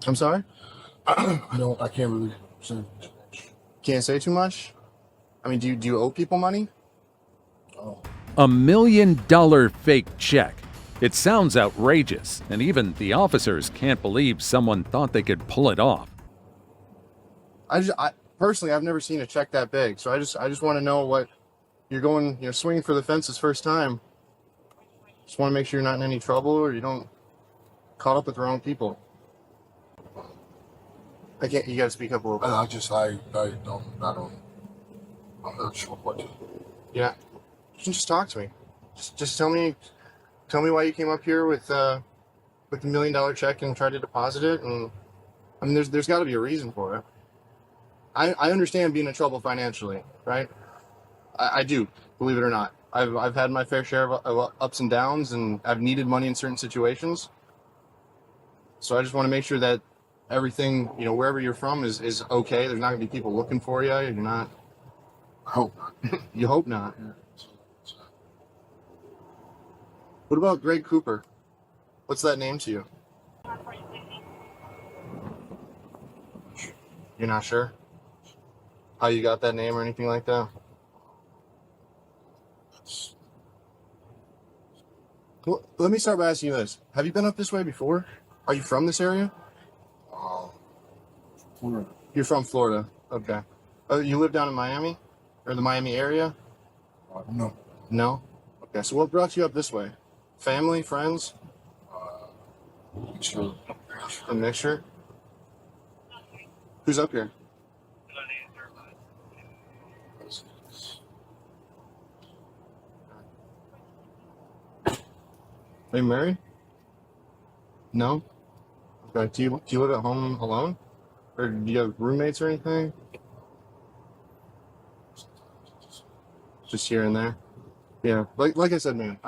I'm sorry? I can't really say. Can't say too much? I mean, do you owe people money? $1 million fake check. It sounds outrageous, and even the officers can't believe someone thought they could pull it off. I personally, I've never seen a check that big, so I just want to know what you're swinging for the fences first time. Just want to make sure you're not in any trouble or you don't caught up with the wrong people. You gotta speak up a little bit. I'm not sure what to do. Yeah. You can just talk to me. Just tell me why you came up here with the $1 million check and tried to deposit it. And I mean, there's got to be a reason for it. I understand being in trouble financially, right? I do, believe it or not. I've had my fair share of ups and downs, and I've needed money in certain situations. So I just want to make sure that everything, wherever you're from is okay. There's not going to be people looking for you. You're not. I hope not. You hope not. What about Greg Cooper? What's that name to you? You're not sure? How you got that name or anything like that? Well, let me start by asking you this. Have you been up this way before? Are you from this area? Florida. You're from Florida. Okay. You live down in Miami? Or the Miami area? No. No? Okay, so what brought you up this way? Family, friends? Sure. A mixture? Who's up here? Are you married? No? Okay, do you live at home alone? Or do you have roommates or anything? Just here and there? Yeah, like I said, man,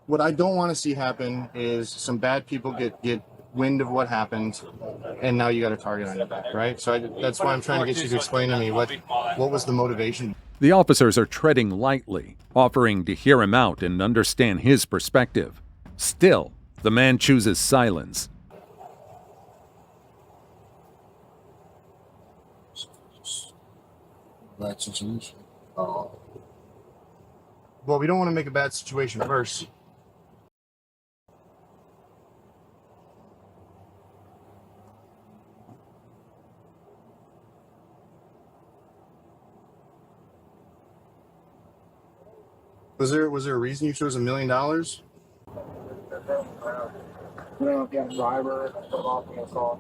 what I don't want to see happen is some bad people get wind of what happened, and now you got a target on your back, right? So that's why I'm trying to get you to explain to me what was the motivation. The officers are treading lightly, offering to hear him out and understand his perspective. Still, the man chooses silence. Bad situation. Well, we don't want to make a bad situation worse. Was there a reason you chose $1 million? The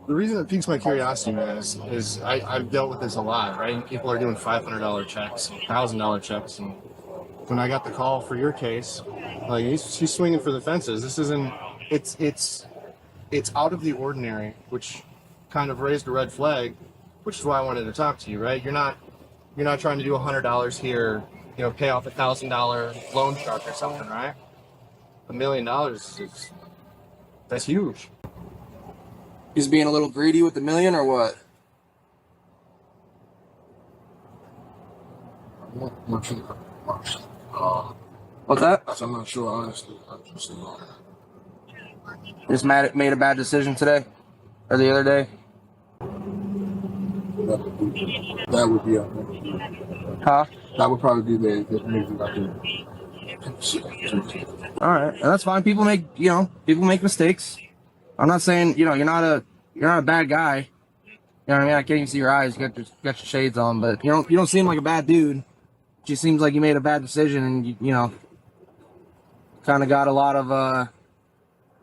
reason it piques my curiosity, man, is I've dealt with this a lot, right? People are doing $500 checks, $1,000 checks, and when I got the call for your case, like she's swinging for the fences. This isn't. It's out of the ordinary, which kind of raised a red flag, which is why I wanted to talk to you, right? You're not trying to do $100 here, pay off $1,000 loan shark or something, right? $1 million that's huge. He's being a little greedy with the million, or what? What's that? I'm not sure, honestly. Just made a bad decision today, or the other day. That would be Huh? That would probably be the reason I do. All right, and that's fine. People make mistakes. I'm not saying you're not a bad guy. You know what I mean? I can't even see your eyes. You got your shades on, but you don't seem like a bad dude. It just seems like you made a bad decision, and you kind of got a lot of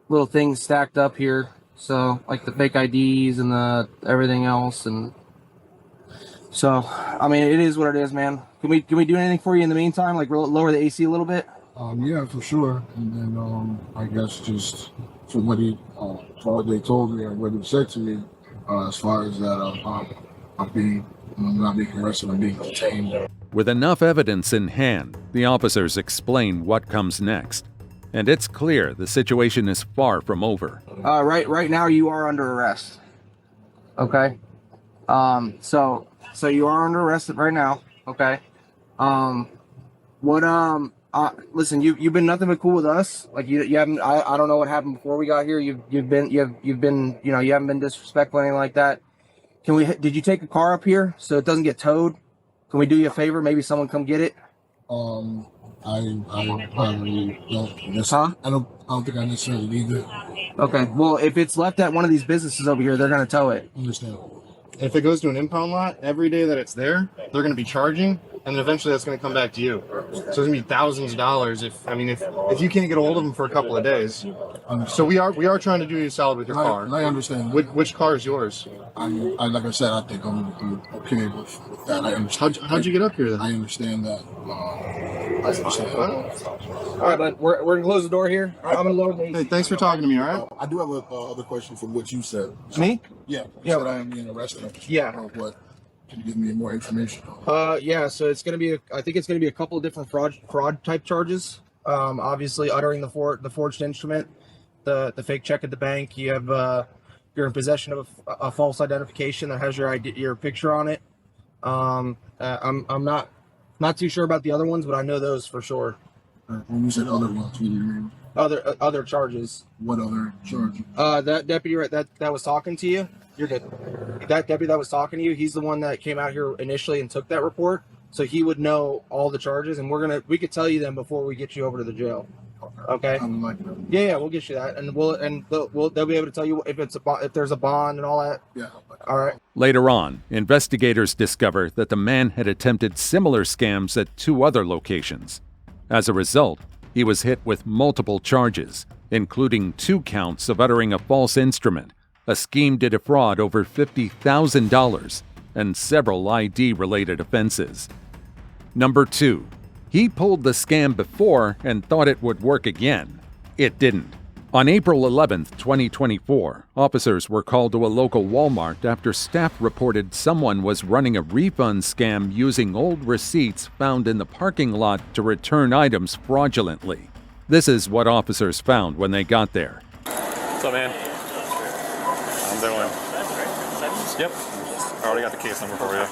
little things stacked up here. So like the fake IDs and the everything else, and so I mean it is what it is, man. Can we do anything for you in the meantime? Like lower the AC a little bit? Yeah, for sure. And then I guess just from what they told me or what he said to me, as far as that I'm not being arrested, I'm being detained. With enough evidence in hand, the officers explain what comes next. And it's clear the situation is far from over. Right now you are under arrest. Okay. So you are under arrest right now. Okay. Listen, you've been nothing but cool with us. Like you haven't. I don't know what happened before we got here. You haven't been disrespectful or anything like that. Did you take a car up here so it doesn't get towed? Can we do you a favor? Maybe someone come get it. I probably don't. I don't think I necessarily need it. Okay. Well, if it's left at one of these businesses over here, they're gonna tow it. Understand. If it goes to an impound lot, every day that it's there, they're going to be charging, and then eventually that's going to come back to you. So it's going to be thousands of dollars if you can't get a hold of them for a couple of days. So we are trying to do you a solid with your car. I understand. Which car is yours? Like I said, I think I'm okay with that. I understand. How'd you get up here then? I understand that. I understand. All right, but we're going to close the door here. I'm going to lower the AC. Hey, thanks for talking to me, all right? I do have another question from what you said. Me? Yeah. You said I am being arrested. Yeah. What? Can you give me more information? Yeah. So it's gonna be. I think it's gonna be a couple of different fraud type charges. Obviously, uttering the forged instrument, the fake check at the bank. You have you're in possession of a false identification that has your picture on it. I'm not too sure about the other ones, but I know those for sure. When you said other ones, what do you mean? Other charges. What other charges? That deputy that was talking to you. You're good. That deputy that was talking to you, he's the one that came out here initially and took that report, so he would know all the charges, and we could tell you them before we get you over to the jail. Okay. Yeah, we'll get you that, and they'll be able to tell you if there's a bond and all that. Yeah. All right. Later on, investigators discover that the man had attempted similar scams at 2 other locations. As a result, he was hit with multiple charges, including 2 counts of uttering a false instrument, a scheme to defraud over $50,000, and several ID-related offenses. Number 2. He pulled the scam before and thought it would work again. It didn't. On April 11, 2024, officers were called to a local Walmart after staff reported someone was running a refund scam using old receipts found in the parking lot to return items fraudulently. This is what officers found when they got there. What's up, man? I'm doing. Yep. I already got the case number for you.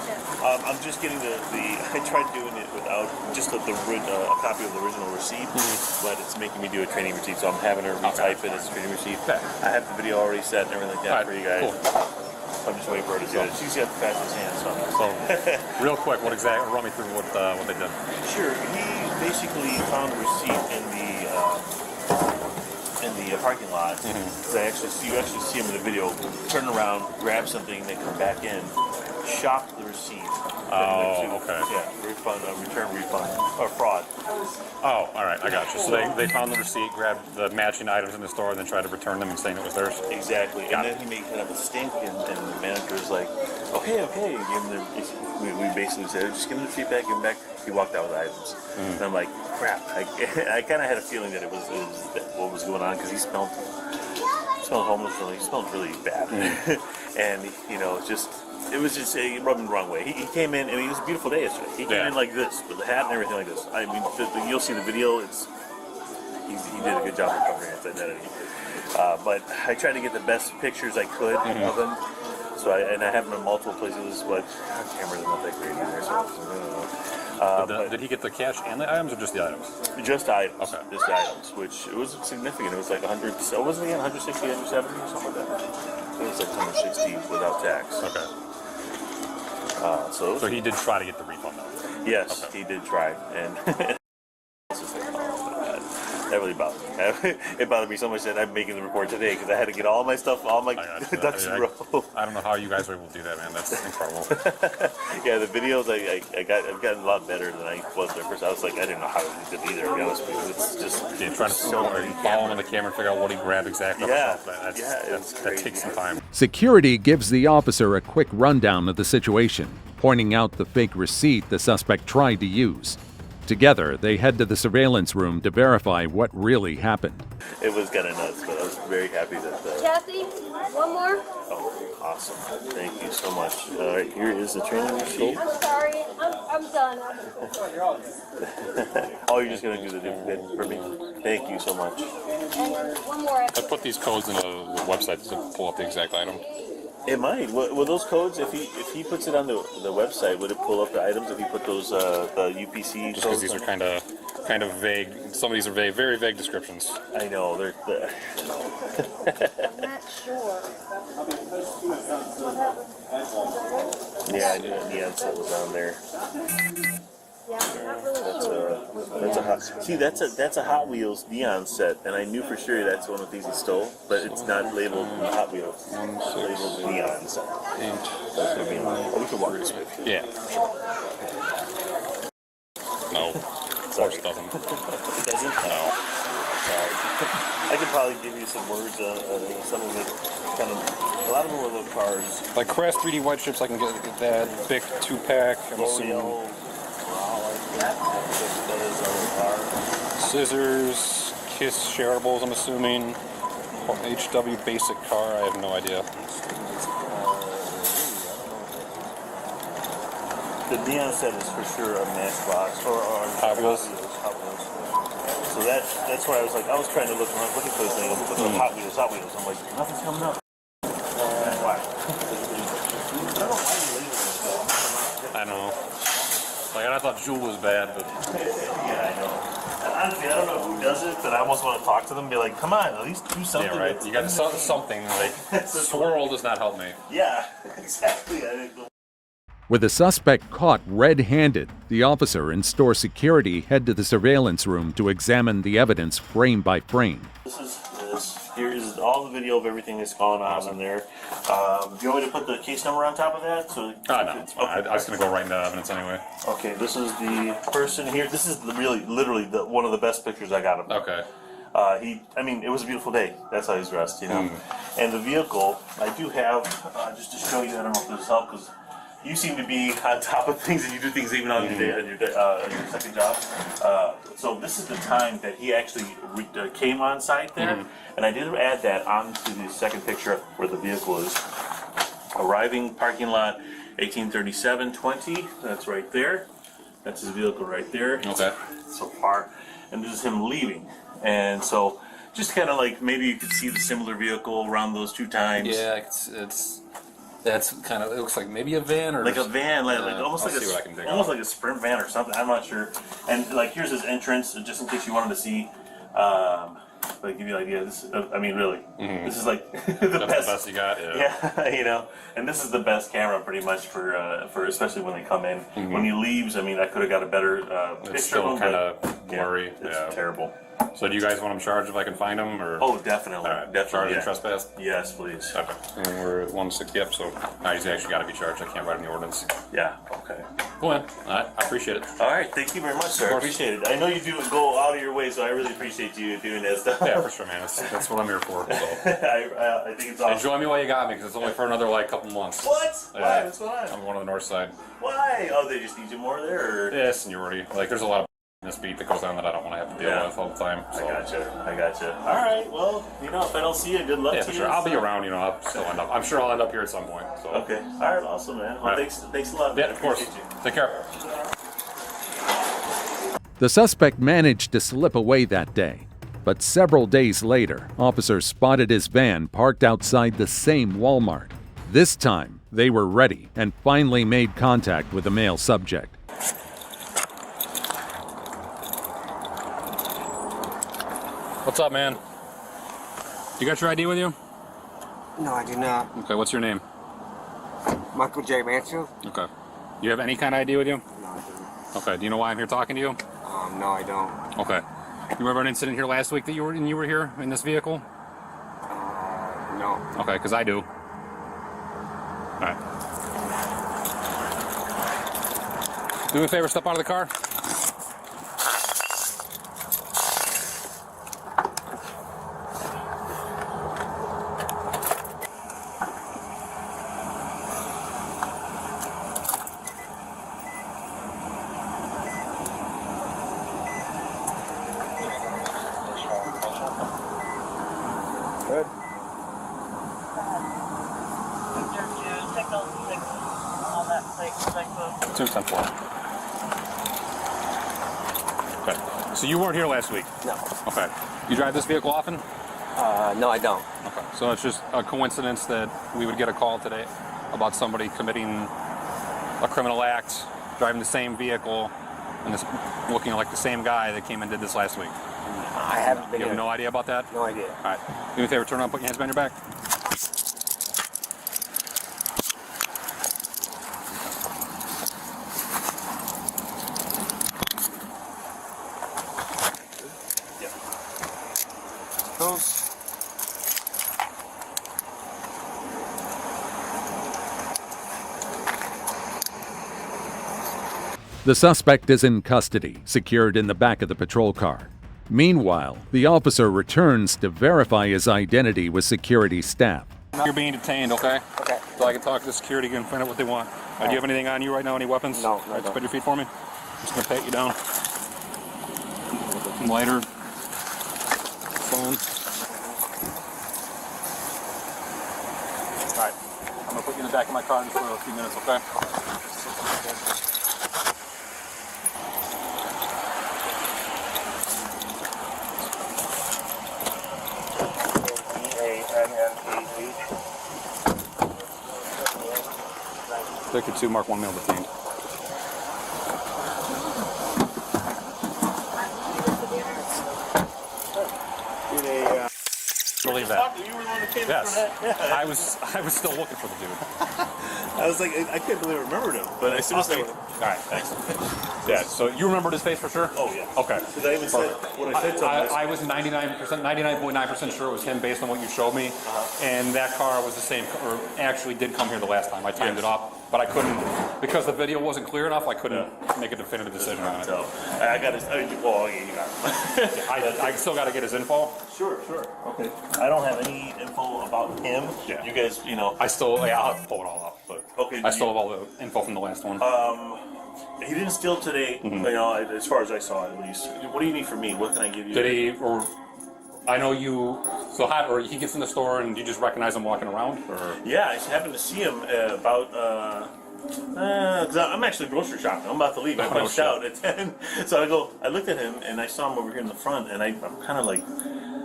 I'm just getting I tried doing it without just a copy of the original receipt, but it's making me do a training receipt, so I'm having her retype it as a training receipt. Okay. I have the video already set and everything like that for you guys. Cool. I'm just waiting for her to do it. She's got the fastest hands, so real quick, run me through what they did. Sure. He basically found a receipt in the parking lot. You actually see him in the video. Turn around, grab something, then come back in, shop the receipt. Oh, okay. Yeah, return refund or fraud. Oh, all right, I got you. So they found the receipt, grabbed the matching items in the store, and then tried to return them and saying it was theirs. Exactly. And then he made kind of a stink, and the manager was like, "Okay." Give him we basically said, "Just give him the receipt back, give him back." He walked out with items, and I'm like, "Crap!" I kind of had a feeling that it was what was going on because he smelled homeless. He smelled really bad, and it was just it rubbed him the wrong way. He came in, and it was a beautiful day yesterday. He came in like this with the hat and everything like this. I mean, you'll see the video. He did a good job of covering his identity. But I tried to get the best pictures I could of him. So I have him in multiple places, but cameras are not that great either. So did he get the cash and the items, or just the items? Just items. Okay. Just items, which it was significant. It was like 100. So wasn't it 160, 170, or something like that? It was like 160 without tax. Okay. So he did try to get the refund though? Yes, okay. He did try, and That really bothered me. It bothered me so much that I'm making the report today because I had to get all my stuff, all my ducks in a row. I don't know how you guys were able to do that, man. That's incredible. Yeah, the videos I've gotten a lot better than I was there. First, I was like, I didn't know how to do it either. To be honest with you, it's just trying to follow him on the camera and figure out what he grabbed exactly. Yeah, that takes some time. Security gives the officer a quick rundown of the situation, pointing out the fake receipt the suspect tried to use. Together, they head to the surveillance room to verify what really happened. It was kind of nuts, but I was very happy that. Kathy, one more. Oh, awesome! Thank you so much. All right, here is the training receipt. I'm sorry. I'm done. Oh, you're just gonna do the bit for me? Thank you so much. And one more. I put these codes in the website to pull up the exact item. It might. Will those codes, if he puts it on the website, would it pull up the items if he put those the UPC Just because codes these on? are kind of vague. Some of these are vague, very vague descriptions. I know they're. I'm not sure. Yeah, I knew that neon set was on there. Yeah, I'm not really sure. That's a Hot Wheels neon set, and I knew for sure that's one of these he stole, but it's not labeled Hot Wheels. It's labeled neon set. Oh, we can walk this way. Yeah, for sure. No, of course it doesn't. It doesn't? No. Sorry. I could probably give you some words. Some of it kind of. A lot of them were little cars. Like Crash 3D white strips, I can get that big 2-pack. I'm assuming. Scissors, Kiss shareables, I'm assuming. HW basic car, I have no idea. The neon set is for sure a Matchbox or Hot Wheels. So that's why I was trying to look around looking for this thing. I'm looking for Hot Wheels. I'm like, nothing's coming up. Why? I don't know. Like, I thought Jewel was bad, but... Yeah, I know. And honestly, I don't know who does it, but I almost want to talk to them and be like, come on, at least do something. Yeah, right. You got something. Like, swirl does not help me. Yeah, exactly. With the suspect caught red-handed, the officer and store security head to the surveillance room to examine the evidence frame by frame. Here is all the video of everything that's going on in there. Do you want me to put the case number on top of that? No, it's fine. I was going to go right into evidence anyway. Okay, this is the person here. This is literally one of the best pictures I got of him. Okay. It was a beautiful day. That's how he's dressed, you know. And the vehicle, I do have, just to show you, I don't know if this helps, because you seem to be on top of things and you do things even on your second job. So this is the time that he actually came on site there. And I did add that onto the second picture where the vehicle is. Arriving parking lot 1837-20. That's right there. That's his vehicle right there. Okay. So far. And this is him leaving. And so just kind of like maybe you could see the similar vehicle around those two times. Yeah, that's kind of, it looks like maybe a van or like a van, like almost like a sprint van or something. I'm not sure. And like here's his entrance, just in case you wanted to see. Like give you an idea. This is like the best you got. Yeah, you know. And this is the best camera pretty much for especially when they come in. When he leaves, I could have got a better picture. It's still kind of blurry. It's terrible. So do you guys want him charged if I can find him, or? Oh, definitely. All right. Definitely. Charged and trespass? Yes, please. Okay. And we're at 160 up, so he's actually got to be charged. I can't write in the ordinance. Yeah. Okay. Go ahead. All right. I appreciate it. All right. Thank you very much, sir. I appreciate it. I know you do go out of your way, so I really appreciate you doing that stuff. Yeah, for sure, man. That's what I'm here for. So. I think it's awesome. Enjoy me while you got me, because it's only for another couple months. What? Why? What's going on? I'm going to the north side. Why? Oh, they just need you more there? Or? Yeah, seniority. Like, there's a lot of this beat that goes on that I don't want to have to deal with all the time. So. I gotcha. All right. Well, if I don't see you, good luck to you. Yeah, for sure. I'll be around. I'll still end up. I'm sure I'll end up here at some point. So. Okay. All right. Awesome, man. Well, thanks a lot. Yeah, of course. Take care. The suspect managed to slip away that day, but several days later, officers spotted his van parked outside the same Walmart. This time, they were ready and finally made contact with the male subject. What's up, man? You got your ID with you? No, I do not. Okay, what's your name? Michael J. Mansfield. Okay. You have any kind of ID with you? No, I don't. Okay, do you know why I'm here talking to you? No, I don't. Okay. You remember an incident here last week that you were here in this vehicle? No. Okay, because I do. All right. Do me a favor, step out of the car. Good. Two 10-4. Okay. So you weren't here last week? No. Okay. You drive this vehicle often? No, I don't. Okay. So it's just a coincidence that we would get a call today about somebody committing a criminal act, driving the same vehicle, and this looking like the same guy that came and did this last week. I haven't been You have here. no idea about that? No idea. All right. Do me a favor, turn around, put your hands behind your back. Those. The suspect is in custody, secured in the back of the patrol car. Meanwhile, the officer returns to verify his identity with security staff. You're being detained, okay? Okay. So I can talk to the security and find out what they want. Do you have anything on you right now? Any weapons? No, All right, no. spread your feet for me. I'm just gonna pat you down. Some lighter. Phone. All right. I'm gonna put you in the back of my car just for a few minutes, okay? Take your 2, mark 1 male detained. Believe that. You were the one who came Yes. for that? Yeah. I was still looking for the dude. I was like, I couldn't believe I remembered him. But as soon as I... All right, thanks. Yeah, so you remembered his face for sure? Oh, yeah. Okay. Because I even said, when I said something... I was 99.9% sure it was him based on what you showed me. And that car was the same, or actually did come here the last time. I timed it up, but I couldn't, because the video wasn't clear enough, I couldn't make a definitive decision on it. So, I got his... Well, yeah, you got him. I still got to get his info. Sure. Okay. I don't have any info about him. Yeah. You guys, I still, I'll have to pull it all up, but okay, I still have all the info from the last one. He didn't steal today, as far as I saw at least. What do you need from me? What can I give you? Did he, or I know you, so how, or he gets in the store and you just recognize him walking around? Or? Yeah, I happened to see him because I'm actually grocery shopping. I'm about to leave. I punched out at 10. So I looked at him and I saw him over here in the front, and I'm kind of like,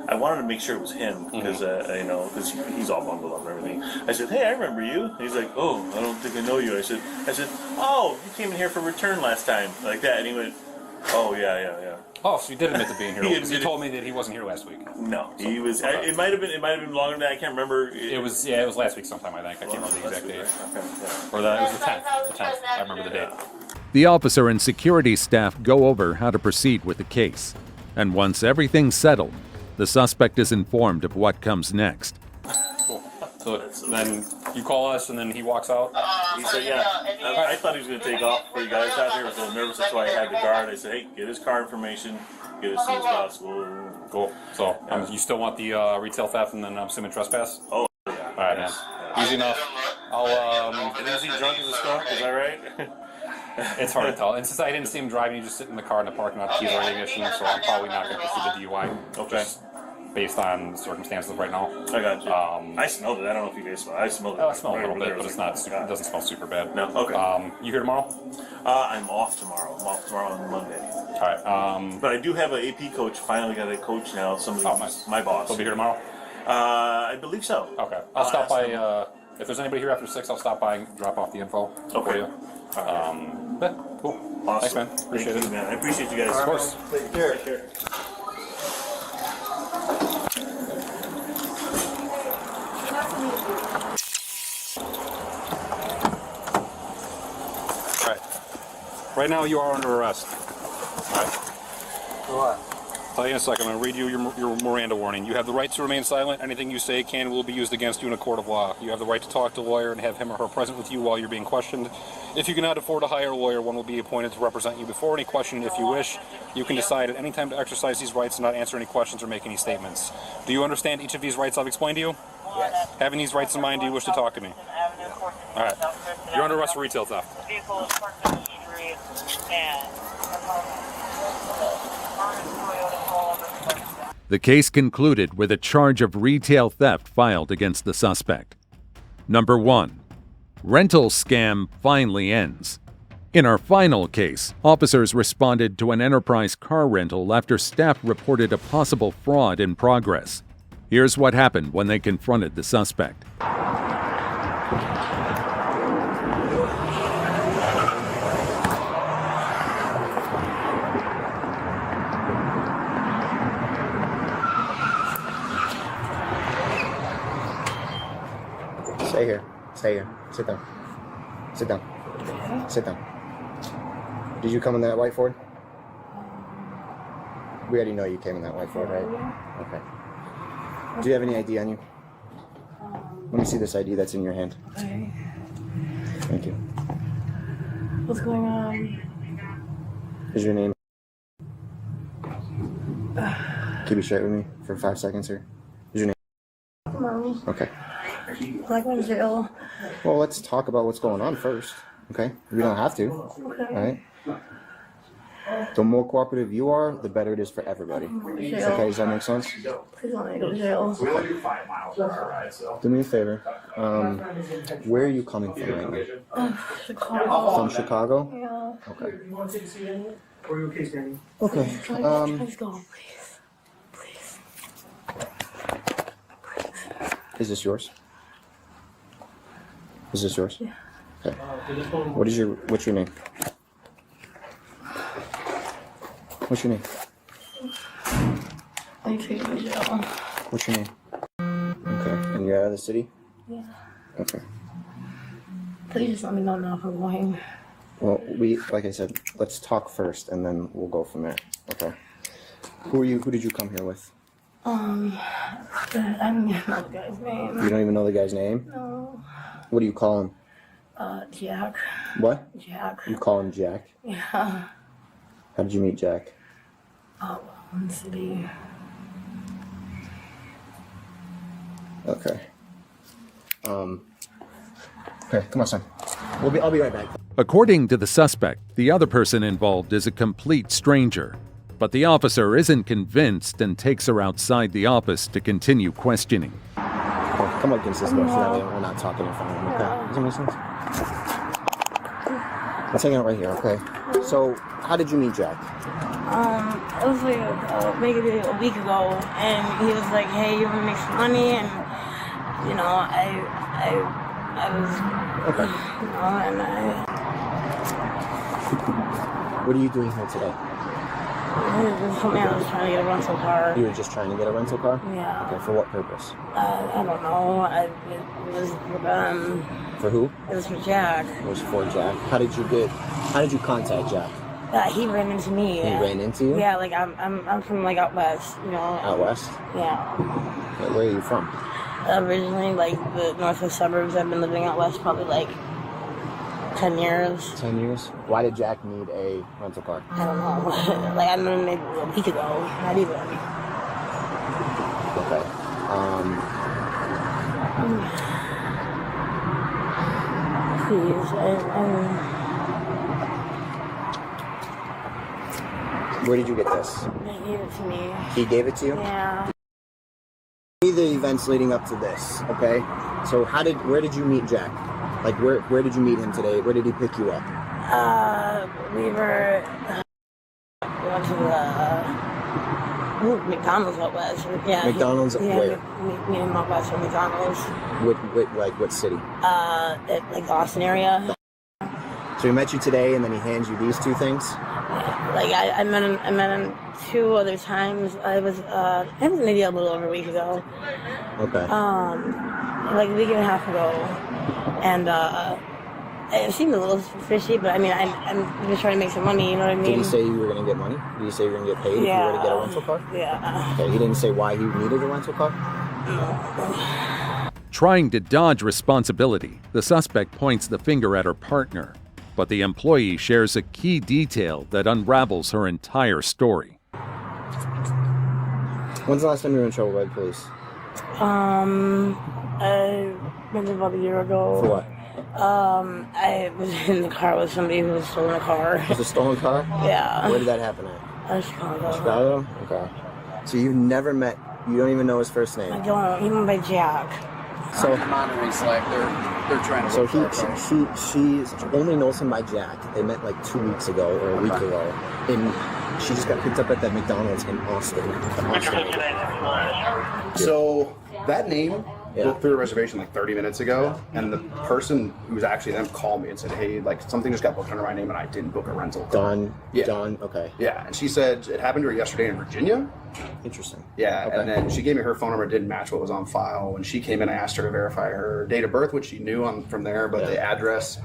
I wanted to make sure it was him because because he's all bundled up and everything. I said, "Hey, I remember you." And he's like, "Oh, I don't think I know you." I said, "Oh, you came in here for return last time," like that. And he went, "Oh yeah." Oh, so you did admit to being here. He told me that he wasn't here last week. No, he was. Okay. It might have been longer than that. I can't remember. It was last week sometime. I think I can't remember the exact date. Okay, yeah. Or it was the 10th. The 10th. I remember the date. The officer and security staff go over how to proceed with the case. And once everything's settled, the suspect is informed of what comes next. Cool. So then you call us, and then he walks out? He said, yeah. I thought he was going to take off for you guys out there. I was a little nervous. That's why I had the guard. I said, hey, get his car information. Get it as soon as possible. Cool. So you still want the retail theft and then I'm assuming trespass? Oh, yeah. All right, man. Easy enough. And is he drunk as a skunk? Is that right? It's hard to tell. And since I didn't see him driving, he just sitting in the car in the parking lot, keys are ignition, so I'm probably not going to pursue the DUI. Okay. Just based on the circumstances right now. I got you. I smelled it. I don't know if you guys smelled it. I smelled it. I smell it a little bit, but it's not super, it doesn't smell super bad. No? Okay. You here tomorrow? I'm off tomorrow. I'm off tomorrow on Monday. All right. But I do have an AP coach. Finally got a coach now. Nice. My boss. He'll be here tomorrow? I believe so. Okay. I'll stop by. If there's anybody here after 6, I'll stop by and drop off the info for you. Yeah, cool. Awesome. Thanks, man. Appreciate it. Man. I appreciate you guys. Of course. Take care. Take care. Right now you are under arrest. All right. For what? Hold on a second. I'm going to read you your Miranda warning. You have the right to remain silent. Anything you say can and will be used against you in a court of law. You have the right to talk to a lawyer and have him or her present with you while you're being questioned. If you cannot afford to hire a lawyer, one will be appointed to represent you before any question. If you wish, you can decide at any time to exercise these rights and not answer any questions or make any statements. Do you understand each of these rights I've explained to you? Yes. Having these rights in mind, do you wish to talk to me? All right. You're under arrest for retail theft. The case concluded with a charge of retail theft filed against the suspect. Number 1. Rental scam finally ends. In our final case, officers responded to an Enterprise car rental after staff reported a possible fraud in progress. Here's what happened when they confronted the suspect. Stay here. Stay here. Sit down. Sit down. Sit down. Did you come in that white Ford? We already know you came in that white Ford, right? Okay. Do you have any ID on you? Let me see this ID that's in your hand. Okay. Thank you. What's going on? Is your name? Keep it straight with me for 5 seconds here. Is your name? Mommy. Okay. I'm going to jail. Well, let's talk about what's going on first. Okay? We don't have to. Okay. All right? The more cooperative you are, the better it is for everybody. Okay, does that make sense? Please don't let me go to jail. We only do 5 miles per ride, so. Do me a favor. Where are you coming from right now? Chicago. From Chicago? Yeah. Okay. Are you okay, Danny? Okay. Please go, please. Is this yours? Is this yours? Yeah. Okay. What's your name? What's your name? I take you to jail. What's your name? Okay. And you're out of the city? Yeah. Okay. Please just let me know now if I'm going. Well, like I said, let's talk first and then we'll go from there. Okay. Who did you come here with? I don't even know the guy's name. You don't even know the guy's name? No. What do you call him? Jack. What? Jack. You call him Jack? Yeah. How did you meet Jack? In the city. Okay. Okay, come on, son. I'll be right back. According to the suspect, the other person involved is a complete stranger. But the officer isn't convinced and takes her outside the office to continue questioning. Oh, come up against this door so that way we're not talking in front of him, okay? Does that make sense? Let's hang out right here, okay? So, how did you meet Jack? It was like maybe a week ago, and he was like, "Hey, you wanna make some money?" And you know, I was, okay. You know, and What are you doing here today? I was trying to get a rental car. You were just trying to get a rental car? Yeah. Okay, for what purpose? I don't know. It was For who? It was for Jack. It was for Jack. How did you contact Jack? He ran into me. He ran into you? Yeah, like I'm from like out west, you know. Out west? Yeah. Okay, where are you from? Originally, like the northwest suburbs. I've been living out west probably like 10 years. 10 years? Why did Jack need a rental car? I don't know. Like I met him maybe a week ago. Not even. Okay. Please, Where did you get this? They gave it to me. He gave it to you? Yeah. The events leading up to this, okay? So where did you meet Jack? Like where did you meet him today? Where did he pick you up? We went to the McDonald's out west. Yeah. McDonald's where? Me and my west from McDonald's. What city? Like the Austin area. So he met you today, and then he hands you these two things. Like I met him 2 other times. It was maybe a little over a week ago. Okay. Like a week and a half ago, and It seemed a little fishy, but I mean, I'm just trying to make some money, you know what I mean? Did he say you were going to get money? Did he say you were going to get paid if you were to get a rental car? Yeah. Okay, he didn't say why he needed a rental car? Trying to dodge responsibility, the suspect points the finger at her partner, but the employee shares a key detail that unravels her entire story. When's the last time you were in trouble by the police? Maybe about a year ago. For what? I was in the car with somebody who was stolen a car. Was it a stolen car? Yeah. Where did that happen at? Chicago. Chicago? Okay. So you've never met, you don't even know his first name? I don't, he went by Jack. So monitoring Slack, they're trying to. So she only knows him by Jack. They met like 2 weeks ago or a week ago, and she just got picked up at that McDonald's in Austin. So that name booked through a reservation like 30 minutes ago, and the person who was actually them called me and said, "Hey, like something just got booked under my name, and I didn't book a rental." Dawn. Yeah. Dawn. Okay. Yeah, and she said it happened to her yesterday in Virginia. Interesting. Yeah, Okay. and then she gave me her phone number. It didn't match what was on file. When she came in, I asked her to verify her date of birth, which she knew from there, but the address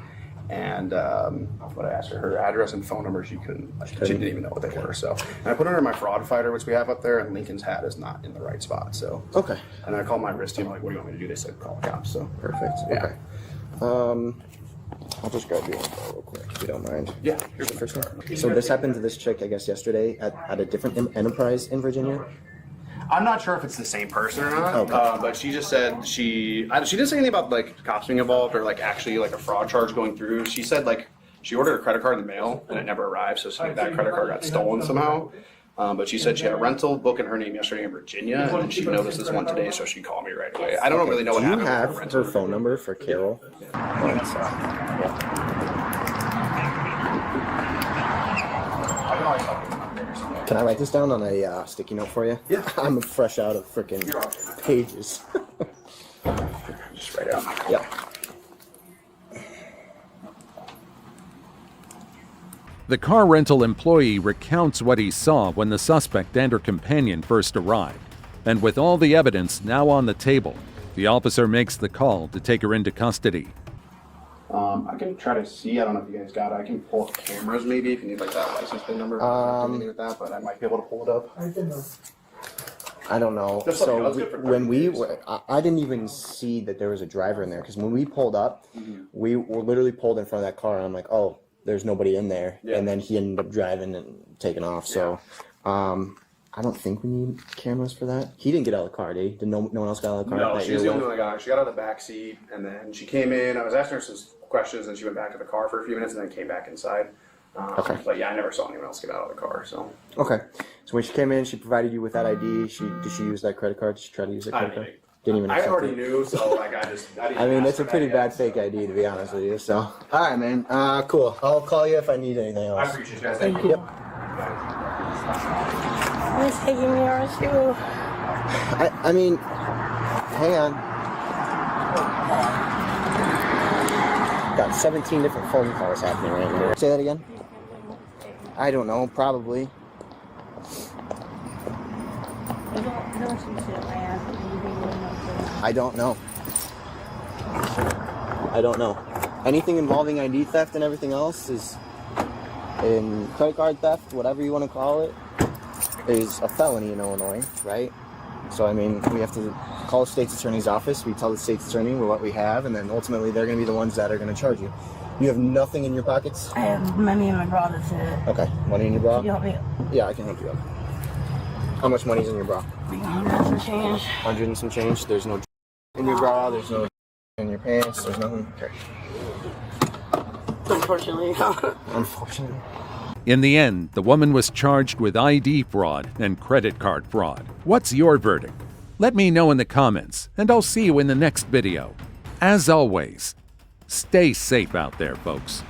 and what I asked her address and phone number, she couldn't. She didn't even know what they were. So, and I put her in my fraud fighter, which we have up there, and Lincoln's hat is not in the right spot. So, okay. And I called my risk team, like, what do you want me to do? They said call the cops. So, Perfect. Yeah. Okay. I'll just grab your info real quick, if you don't mind. Yeah. Here's the first one. So this happened to this chick, I guess, yesterday at a different enterprise in Virginia. I'm not sure if it's the same person or not, Okay. but she just said she didn't say anything about like cops being involved or like actually like a fraud charge going through. She said like she ordered a credit card in the mail and it never arrived, so that credit card got stolen somehow. But she said she had a rental book in her name yesterday in Virginia, and then she noticed this one today, so she called me right away. I don't really know what happened. Do you have her phone number for Carol? Can I write this down on a sticky note for you? Yeah. I'm fresh out of freaking pages. Just write it out. Yep. The car rental employee recounts what he saw when the suspect and her companion first arrived. And with all the evidence now on the table, the officer makes the call to take her into custody. I can try to see. I don't know if you guys got it. I can pull up cameras maybe if you need like that license plate number. Anything with that, but I might be able to pull it up. I don't know. Just let me know. So It's good for when we 30 were, I didn't even see that there was a driver in there because when we pulled up, we were literally pulled in front of that car, and I'm like, oh, there's nobody in there. Yeah. And then he ended up driving and taking off. So I don't think we need cameras for that. He didn't get out of the car, did he? Did no one else got out of the car? No, that she was you're the only aware one that got out. She got out of the back seat, and then she came in. I was asking her some questions, and she went back to the car for a few minutes, and then came back inside. Okay. But yeah, I never saw anyone else get out of the car. So of? Okay. So when she came in, she provided you with that ID. Did she use that credit card? Did she try to use that credit card? Didn't even I accept already it. knew. So like I didn't. I mean, ask it's a for pretty that yet, bad fake ID, to be honest with you. So, all right, man. Cool. I'll call you if I need anything else. I appreciate you guys. Thank you. Yep. He's taking me over too. I mean, hang on. Got 17 different phone calls happening right now. Say that again? I don't know. Probably. I don't know. I don't know. Anything involving ID theft and everything else is, in credit card theft, whatever you want to call it, is a felony in Illinois, right? So, I mean, we have to call the state's attorney's office. We tell the state's attorney what we have, and then ultimately they're going to be the ones that are going to charge you. You have nothing in your pockets? I have money in my bra, that's it. Okay, money in your bra? Can you help me? Yeah, I can help you out. How much money's in your bra? Like 100 and some change. 100 and some change? There's no in your bra, there's no in your pants, there's nothing? Okay. Unfortunately, Unfortunately. In the end, the woman was charged with ID fraud and credit card fraud. What's your verdict? Let me know in the comments, and I'll see you in the next video. As always, stay safe out there, folks.